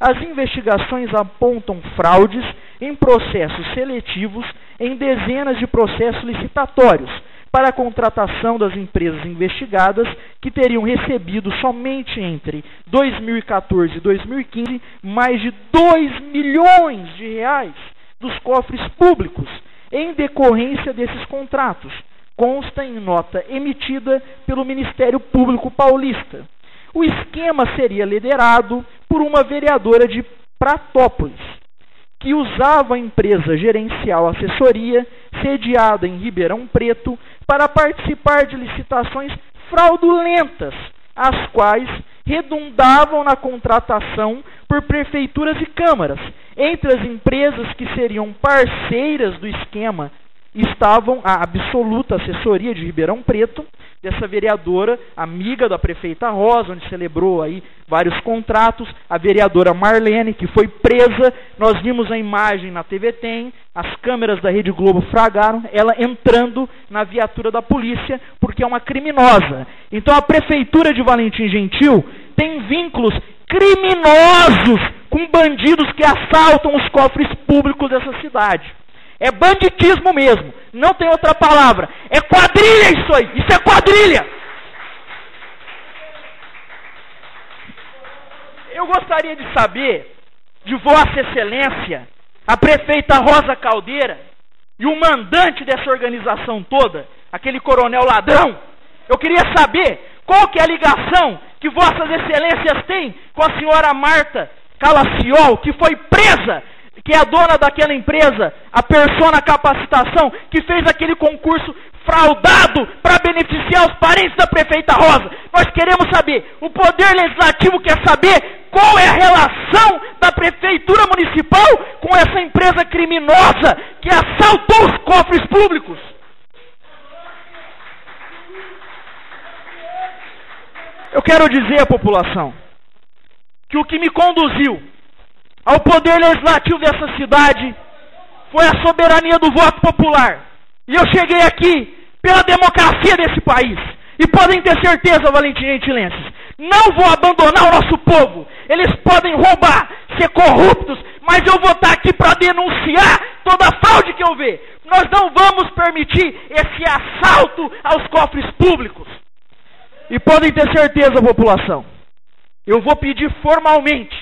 As investigações apontam fraudes em processos seletivos em dezenas de processos licitatórios para a contratação das empresas investigadas, que teriam recebido somente entre 2014 e 2015 mais de 2 milhões de reais dos cofres públicos em decorrência desses contratos, consta em nota emitida pelo Ministério Público Paulista. O esquema seria liderado por uma vereadora de Pratópolis, que usava a empresa Gerencial Assessoria, sediada em Ribeirão Preto, para participar de licitações fraudulentas, as quais redundavam na contratação por prefeituras e câmaras. Entre as empresas que seriam parceiras do esquema estavam a Absoluta Assessoria de Ribeirão Preto, dessa vereadora, amiga da prefeita Rosa, onde celebrou aí vários contratos, a vereadora Marlene, que foi presa. Nós vimos a imagem na TV Tem, as câmeras da Rede Globo flagaram ela entrando na viatura da polícia, porque é uma criminosa. Então a prefeitura de Valentim Gentil tem vínculos criminosos com bandidos que assaltam os cofres públicos dessa cidade. É banditismo mesmo, não tem outra palavra. É quadrilha isso aí, isso é quadrilha. Eu gostaria de saber de Vossa Excelência, a prefeita Rosa Caldeira e o mandante dessa organização toda, aquele coronel ladrão. Eu queria saber qual que é a ligação que Vossas Excelências têm com a senhora Marta Calaciol, que foi presa, que é a dona daquela empresa, a Persona Capacitação, que fez aquele concurso fraudado para beneficiar os parentes da prefeita Rosa. Nós queremos saber, o Poder Legislativo quer saber qual é a relação da Prefeitura Municipal com essa empresa criminosa que assaltou os cofres públicos. Eu quero dizer à população que o que me conduziu ao poder legislativo dessa cidade foi a soberania do voto popular. E eu cheguei aqui pela democracia desse país. E podem ter certeza, Valentim Gentilenses, não vou abandonar o nosso povo. Eles podem roubar, ser corruptos, mas eu vou estar aqui para denunciar toda a fraude que eu ver. Nós não vamos permitir esse assalto aos cofres públicos. E podem ter certeza, população, eu vou pedir formalmente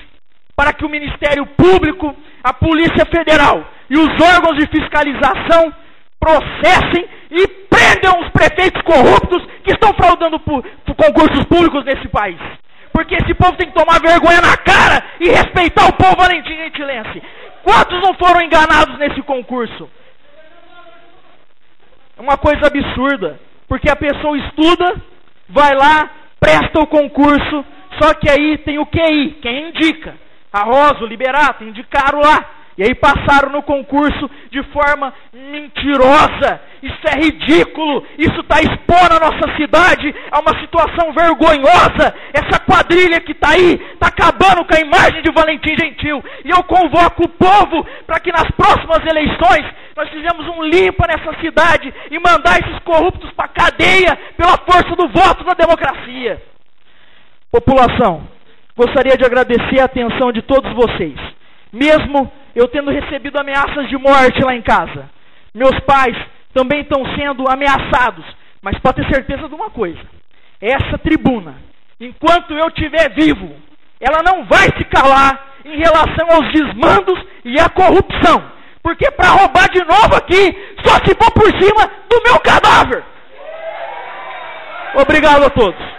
para que o Ministério Público, a Polícia Federal e os órgãos de fiscalização processem e prendam os prefeitos corruptos que estão fraudando concursos públicos nesse país. Porque esse povo tem que tomar vergonha na cara e respeitar o povo Valentim Gentilense. Quantos não foram enganados nesse concurso? É uma coisa absurda, porque a pessoa estuda, vai lá, presta o concurso, só que aí tem o QI, quem indica. A Rosa, o Liberato, indicaram lá. E aí passaram no concurso de forma mentirosa. Isso é ridículo. Isso está expondo a nossa cidade a uma situação vergonhosa. Essa quadrilha que está aí está acabando com a imagem de Valentim Gentil. E eu convoco o povo para que nas próximas eleições nós fizemos um limpa nessa cidade e mandar esses corruptos para a cadeia pela força do voto da democracia. População, gostaria de agradecer a atenção de todos vocês. Mesmo eu tendo recebido ameaças de morte lá em casa, meus pais também estão sendo ameaçados. Mas pode ter certeza de uma coisa: essa tribuna, enquanto eu estiver vivo, ela não vai se calar em relação aos desmandos e à corrupção. Porque para roubar de novo aqui, só se for por cima do meu cadáver. Obrigado a todos.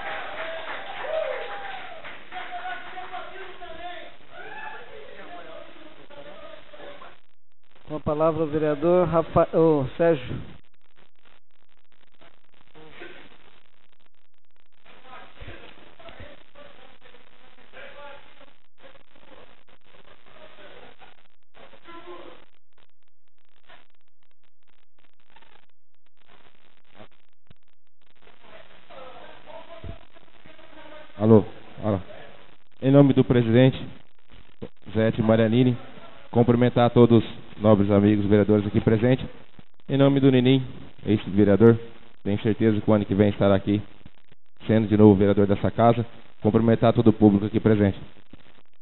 Com a palavra o vereador Sérgio. Alô. Em nome do presidente Zé Marianini, cumprimentar a todos os nobres amigos vereadores aqui presentes. Em nome do Ninim, ex-vereador, tenho certeza que o ano que vem estará aqui, sendo de novo vereador dessa casa. Cumprimentar todo o público aqui presente.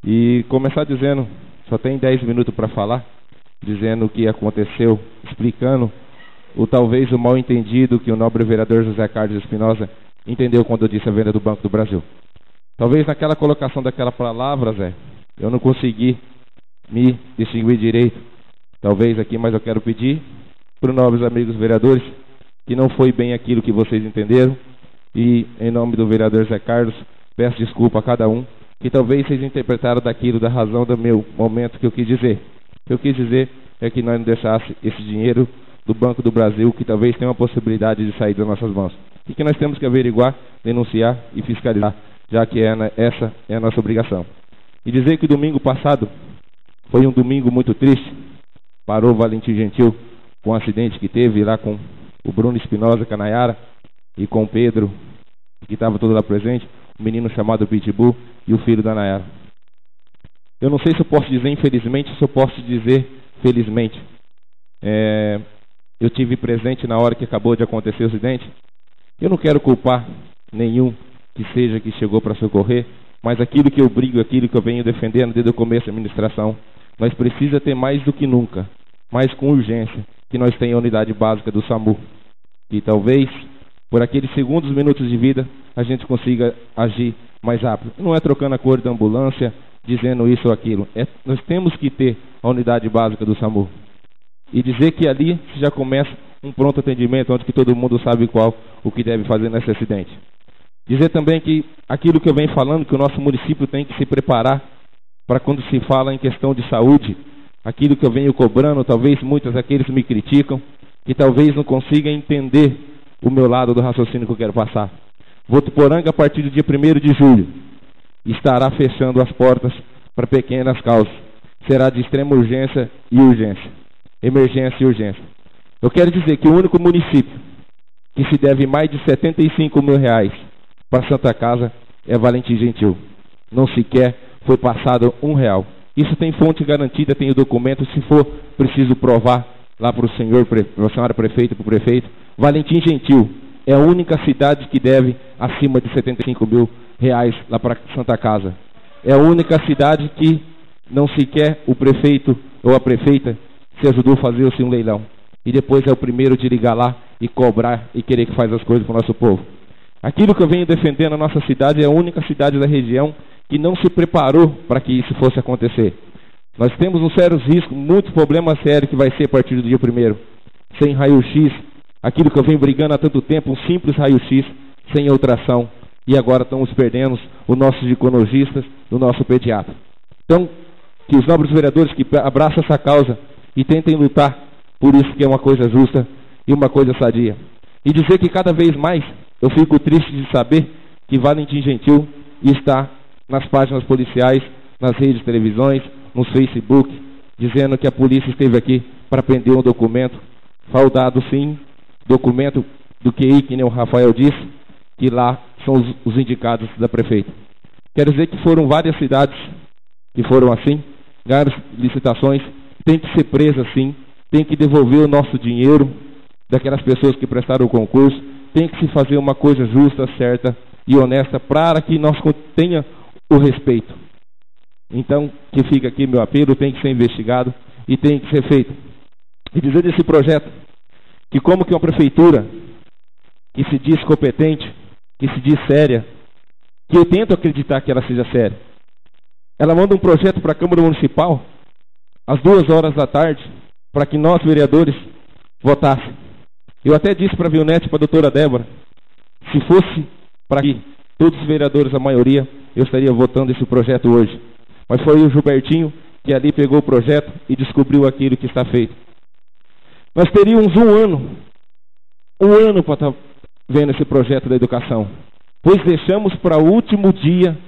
E começar dizendo, só tem 10 minutos para falar, dizendo o que aconteceu, explicando talvez o mal entendido que o nobre vereador José Carlos Espinosa entendeu quando eu disse a venda do Banco do Brasil. Talvez naquela colocação daquela palavra, Zé, eu não consegui me distinguir direito, talvez aqui, mas eu quero pedir para os nobres amigos vereadores que não foi bem aquilo que vocês entenderam, e em nome do vereador Zé Carlos, peço desculpa a cada um, que talvez vocês interpretaram daquilo, da razão do meu momento que eu quis dizer. O que eu quis dizer é que nós não deixássemos esse dinheiro do Banco do Brasil, que talvez tenha uma possibilidade de sair das nossas mãos, e que nós temos que averiguar, denunciar e fiscalizar, já que essa é a nossa obrigação. E dizer que domingo passado foi um domingo muito triste para o Valentim Gentil, com o acidente que teve lá com o Bruno Espinosa Canaiara, e com Pedro, que estava todo lá presente, um menino chamado Pitbull e o filho da Nayara. Eu não sei se eu posso dizer infelizmente, se eu posso dizer felizmente. Eu tive presente na hora que acabou de acontecer o acidente. Eu não quero culpar nenhum que seja que chegou para socorrer, mas aquilo que eu brigo, aquilo que eu venho defendendo desde o começo da administração, nós precisamos ter mais do que nunca, mais com urgência, que nós tenhamos a unidade básica do SAMU. E talvez, por aqueles segundos, minutos de vida, a gente consiga agir mais rápido. Não é trocando a cor da ambulância, dizendo isso ou aquilo. Nós temos que ter a unidade básica do SAMU. E dizer que ali já começa um pronto atendimento, onde que todo mundo sabe o que deve fazer nesse acidente. Dizer também que aquilo que eu venho falando, que o nosso município tem que se preparar para quando se fala em questão de saúde, aquilo que eu venho cobrando, talvez muitos daqueles me criticam, que talvez não consigam entender o meu lado do raciocínio que eu quero passar. Votuporanga, a partir do dia 1º de julho, estará fechando as portas para pequenas causas. Será de extrema urgência e urgência. Emergência e urgência. Eu quero dizer que o único município que se deve mais de R$75 mil para Santa Casa é Valentim Gentil. Não sequer foi passado R$1. Isso tem fonte garantida, tem o documento, se for preciso provar lá para a senhora prefeita, para o prefeito. Valentim Gentil é a única cidade que deve acima de R$75 mil lá para Santa Casa. É a única cidade que não sequer o prefeito ou a prefeita se ajudou a fazer um leilão. E depois é o primeiro de ligar lá e cobrar e querer que faz as coisas para o nosso povo. Aquilo que eu venho defendendo na nossa cidade é a única cidade da região que não se preparou para que isso fosse acontecer. Nós temos um sério risco, muitos problemas sérios que vai ser a partir do dia 1º. Sem raio-x, aquilo que eu venho brigando há tanto tempo, um simples raio-x, sem ultrassom. E agora estamos perdendo os nossos ginecologista, o nosso pediatra. Então, que os nobres vereadores que abraçam essa causa e tentem lutar por isso, que é uma coisa justa e uma coisa sadia. E dizer que cada vez mais eu fico triste de saber que Valentim Gentil está nas páginas policiais, nas redes de televisões, no Facebook, dizendo que a polícia esteve aqui para prender um documento, fraudado sim, documento do QI, que nem o Rafael disse, que lá são os indicados da prefeita. Quero dizer que foram várias cidades que foram assim, várias licitações, tem que ser presa sim, tem que devolver o nosso dinheiro daquelas pessoas que prestaram o concurso, tem que se fazer uma coisa justa, certa e honesta para que nós tenha o respeito. Então, que fica aqui meu apelo, tem que ser investigado e tem que ser feito. E dizer desse projeto, que como que uma prefeitura que se diz competente, que se diz séria, que eu tento acreditar que ela seja séria, ela manda um projeto para a Câmara Municipal às 2h da tarde, para que nós, vereadores, votassem. Eu até disse para a Vilnete, para a doutora Débora, se fosse para que todos os vereadores, a maioria, eu estaria votando esse projeto hoje. Mas foi o Gilbertinho que ali pegou o projeto e descobriu aquilo que está feito. Nós teríamos um ano para estar vendo esse projeto da educação, pois deixamos para o último dia,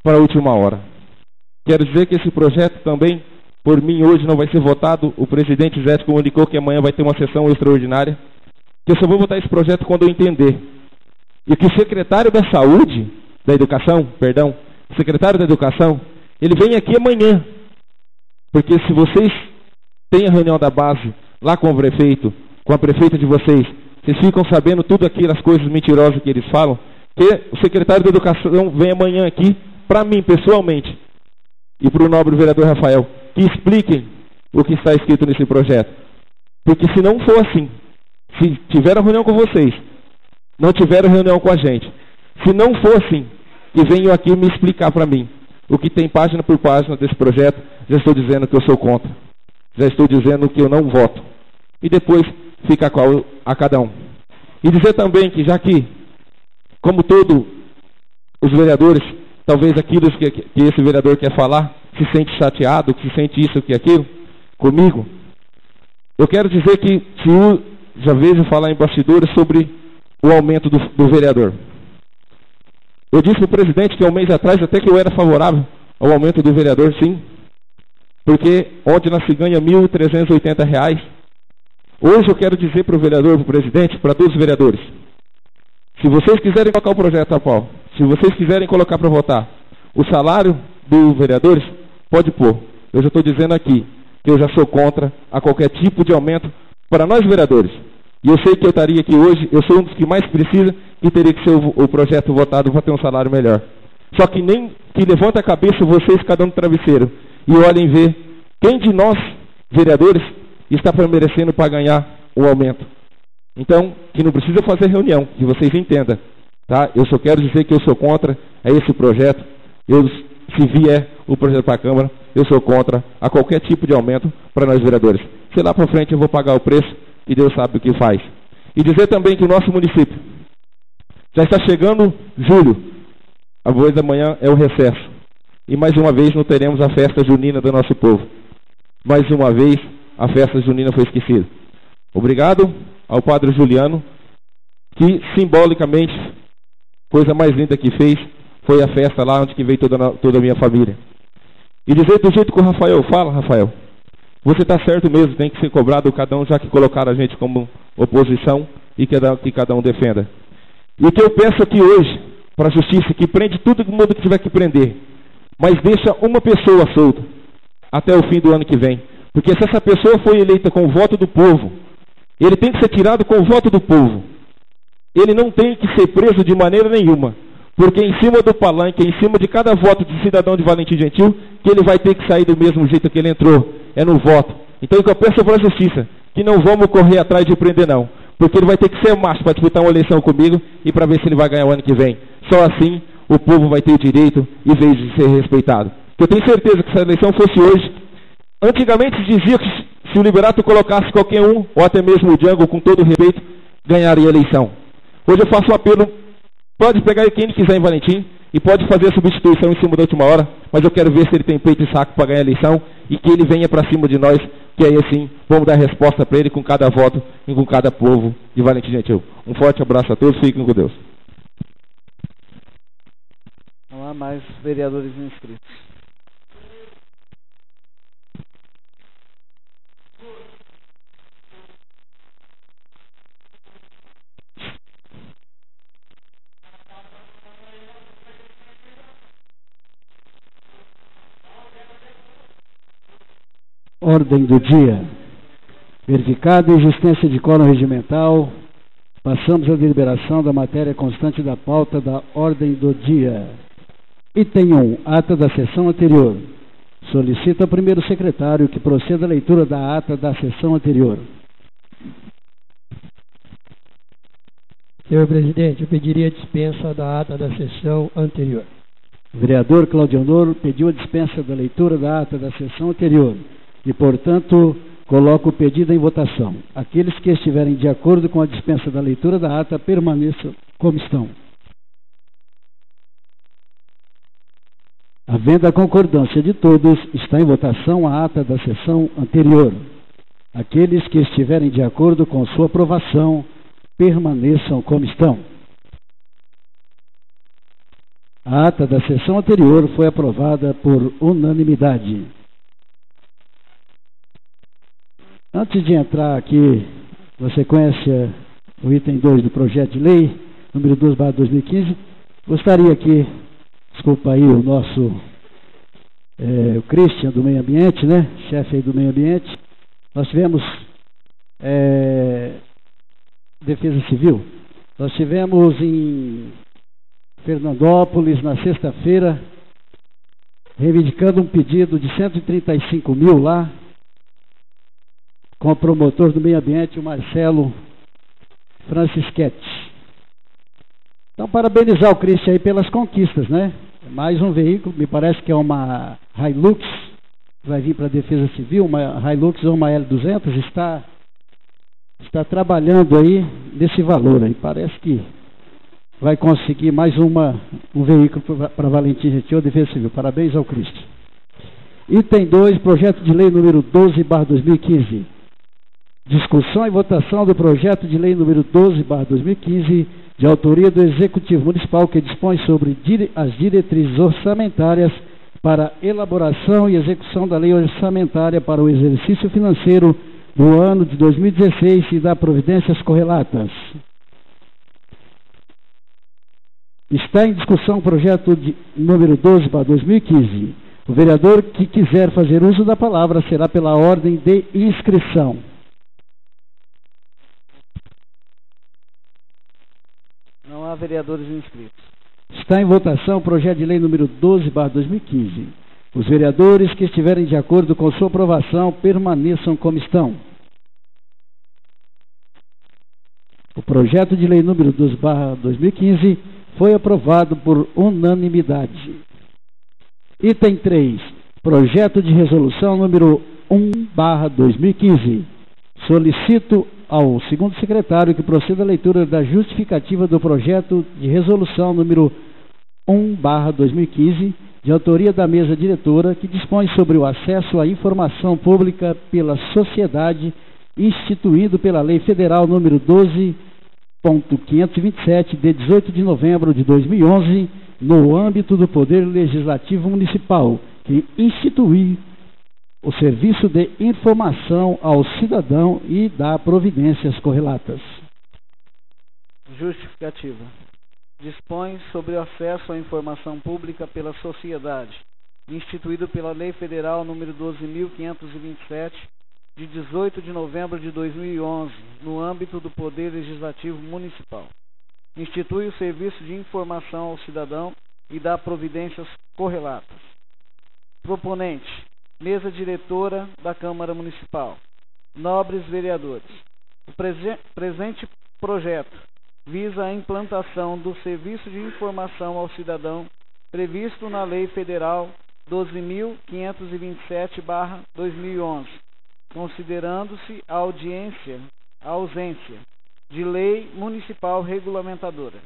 para a última hora. Quero dizer que esse projeto também, por mim, hoje não vai ser votado. O presidente Zé comunicou que amanhã vai ter uma sessão extraordinária, que eu só vou votar esse projeto quando eu entender. E que o secretário da Saúde, o secretário da Educação, ele vem aqui amanhã. Porque se vocês têm a reunião da base lá com o prefeito, com a prefeita de vocês ficam sabendo tudo aquelas coisas mentirosas que eles falam, que o secretário da Educação vem amanhã aqui, para mim, pessoalmente, e para o nobre vereador Rafael, que expliquem o que está escrito nesse projeto. Porque se não for assim, se tiveram reunião com vocês, não tiveram reunião com a gente, se não for assim, que venham aqui me explicar para mim o que tem página por página desse projeto, já estou dizendo que eu sou contra. Já estou dizendo que eu não voto. E depois fica a cada um. E dizer também que, já que, como todos os vereadores, talvez aquilo que esse vereador quer falar, se sente chateado, que se sente isso, que aquilo, comigo, eu quero dizer que já vejo falar em bastidores sobre o aumento do vereador. Eu disse para o presidente que há um mês atrás até que eu era favorável ao aumento do vereador, sim, porque onde nós se ganha R$ 1.380. Hoje eu quero dizer para o vereador, para o presidente, para todos os vereadores, Se vocês quiserem colocar o projeto atual, se vocês quiserem colocar para votar o salário dos vereadores, pode pôr. Eu já estou dizendo aqui que eu já sou contra a qualquer tipo de aumento para nós vereadores. E eu sei que eu estaria aqui hoje, eu sou um dos que mais precisa e teria que ser o projeto votado para ter um salário melhor. Só que nem que levanta a cabeça vocês, cada um no travesseiro, e olhem ver quem de nós, vereadores, está merecendo para ganhar um aumento. Então, que não precisa fazer reunião, que vocês entendam. Tá? Eu só quero dizer que eu sou contra esse projeto. Se vier o projeto para a Câmara, eu sou contra a qualquer tipo de aumento para nós vereadores. Se lá para frente eu vou pagar o preço, e Deus sabe o que faz. E dizer também que o nosso município já está chegando julho. A voz da manhã é o recesso. E mais uma vez não teremos a festa junina do nosso povo. Mais uma vez a festa junina foi esquecida. Obrigado ao Padre Juliano, que simbolicamente, coisa mais linda que fez, foi a festa lá onde que veio toda a minha família. E dizer do jeito que o Rafael fala, Rafael, você está certo mesmo, tem que ser cobrado cada um, já que colocaram a gente como oposição e que cada um defenda. E o que eu peço aqui hoje, para a justiça, que prende todo mundo que tiver que prender, mas deixa uma pessoa solta até o fim do ano que vem. Porque se essa pessoa foi eleita com o voto do povo, ele tem que ser tirado com o voto do povo. Ele não tem que ser preso de maneira nenhuma. Porque em cima do palanque, em cima de cada voto de cidadão de Valentim Gentil, que ele vai ter que sair do mesmo jeito que ele entrou, é no voto. Então o que eu peço para a justiça, que não vamos correr atrás de prender não. Porque ele vai ter que ser macho para disputar uma eleição comigo e para ver se ele vai ganhar o ano que vem. Só assim o povo vai ter direito e vez de ser respeitado. Eu tenho certeza que se a eleição fosse hoje, antigamente dizia que se o Liberato colocasse qualquer um, ou até mesmo o Django, com todo respeito, ganharia a eleição. Hoje eu faço um apelo, pode pegar quem ele quiser em Valentim, e pode fazer a substituição em cima da última hora, mas eu quero ver se ele tem peito e saco para ganhar a eleição, e que ele venha para cima de nós, que aí assim, vamos dar resposta para ele com cada voto e com cada povo de Valentim Gentil. Um forte abraço a todos, fiquem com Deus. Não há mais vereadores inscritos. Ordem do dia. Verificada a existência de quórum regimental, passamos à deliberação da matéria constante da pauta da ordem do dia. Item 1. Ata da sessão anterior. Solicita ao primeiro secretário que proceda à leitura da ata da sessão anterior. Senhor presidente, eu pediria a dispensa da ata da sessão anterior. O vereador Claudio Honor pediu a dispensa da leitura da ata da sessão anterior e, portanto, coloco o pedido em votação. Aqueles que estiverem de acordo com a dispensa da leitura da ata permaneçam como estão. Havendo a concordância de todos, está em votação a ata da sessão anterior. Aqueles que estiverem de acordo com sua aprovação, permaneçam como estão. A ata da sessão anterior foi aprovada por unanimidade. Antes de entrar aqui na sequência, o item 2 do projeto de lei, número 2/2015, gostaria aqui, desculpa aí o nosso, o Christian do meio ambiente, né, chefe aí do meio ambiente, nós tivemos Defesa Civil, nós tivemos em Fernandópolis, na sexta-feira, reivindicando um pedido de 135 mil lá, com o promotor do meio ambiente, o Marcelo Francischetti. Então, parabenizar o Christian aí pelas conquistas, né? Mais um veículo, me parece que é uma Hilux, que vai vir para a Defesa Civil, uma Hilux ou uma L200, está trabalhando aí nesse valor aí. Parece que vai conseguir mais um veículo para Valentim Gentil, Defesa Civil. Parabéns ao Christian. Item 2, projeto de lei número 12/2015. Discussão e votação do projeto de lei número 12/2015, de autoria do Executivo Municipal, que dispõe sobre as diretrizes orçamentárias para elaboração e execução da lei orçamentária para o exercício financeiro do ano de 2016 e da providências correlatas. Está em discussão o projeto de número 12/2015. O vereador que quiser fazer uso da palavra será pela ordem de inscrição. Não há vereadores inscritos. Está em votação o projeto de lei número 12/2015. Os vereadores que estiverem de acordo com sua aprovação permaneçam como estão. O projeto de lei número 12/2015 foi aprovado por unanimidade. Item 3. Projeto de resolução número 1/2015. Solicito ao segundo secretário que proceda à leitura da justificativa do projeto de resolução número 1/2015, de autoria da mesa diretora, que dispõe sobre o acesso à informação pública pela sociedade, instituído pela Lei Federal número 12.527, de 18 de novembro de 2011, no âmbito do Poder Legislativo Municipal, que institui o serviço de informação ao cidadão e dá providências correlatas. Justificativa. Dispõe sobre o acesso à informação pública pela sociedade, instituído pela Lei Federal número 12.527, de 18 de novembro de 2011, no âmbito do Poder Legislativo Municipal. Institui o serviço de informação ao cidadão e dá providências correlatas. Proponente: Mesa Diretora da Câmara Municipal. Nobres vereadores. O presente projeto visa a implantação do serviço de informação ao cidadão previsto na Lei Federal 12.527/2011, considerando-se a ausência de lei municipal regulamentadora.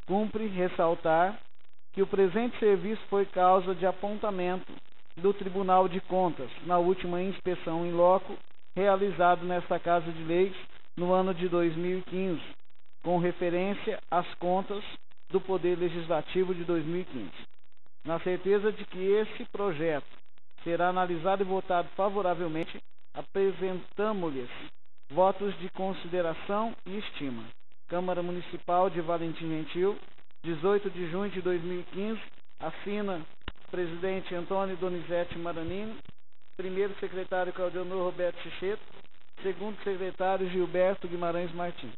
Cumpre ressaltar que o presente serviço foi causa de apontamento do Tribunal de Contas na última inspeção in loco realizado nesta Casa de Leis no ano de 2015, com referência às contas do Poder Legislativo de 2015. Na certeza de que esse projeto será analisado e votado favoravelmente, apresentamos-lhes votos de consideração e estima. Câmara Municipal de Valentim Gentil, 18 de junho de 2015, assina presidente Antônio Donizete Maranini, primeiro secretário Claudionor Roberto Chicheto, segundo secretário Gilberto Guimarães Martins.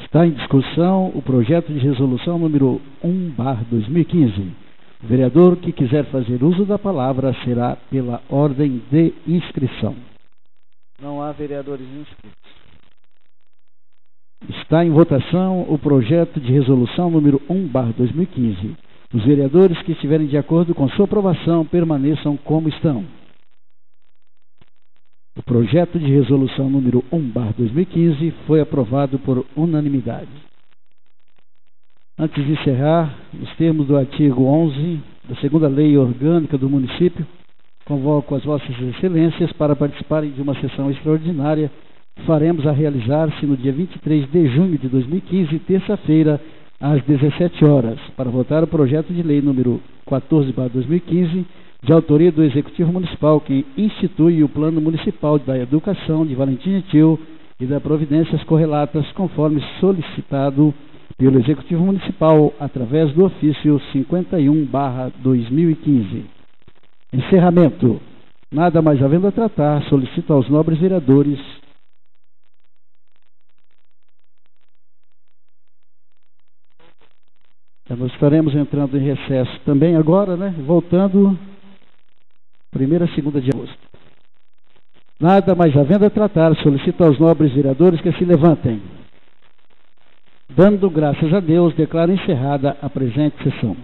Está em discussão o projeto de resolução número 1/2015. O vereador que quiser fazer uso da palavra será pela ordem de inscrição. Não há vereadores inscritos. Está em votação o projeto de resolução número 1/2015. Os vereadores que estiverem de acordo com sua aprovação permaneçam como estão. O projeto de resolução número 1/2015 foi aprovado por unanimidade. Antes de encerrar, nos termos do artigo 11 da segunda Lei Orgânica do Município, convoco as vossas excelências para participarem de uma sessão extraordinária que faremos a realizar-se no dia 23 de junho de 2015, terça-feira, às 17 horas, para votar o projeto de lei número 14/2015, de autoria do Executivo Municipal, que institui o Plano Municipal da Educação de Valentim Gentil e dá providências correlatas, conforme solicitado pelo Executivo Municipal através do ofício 51/2015. Encerramento. Nada mais havendo a tratar, solicito aos nobres vereadores nós estaremos entrando em recesso também agora, né? Voltando 1ª a 2ª de agosto. Nada mais havendo a tratar, solicito aos nobres vereadores que se levantem. Dando graças a Deus, declaro encerrada a presente sessão.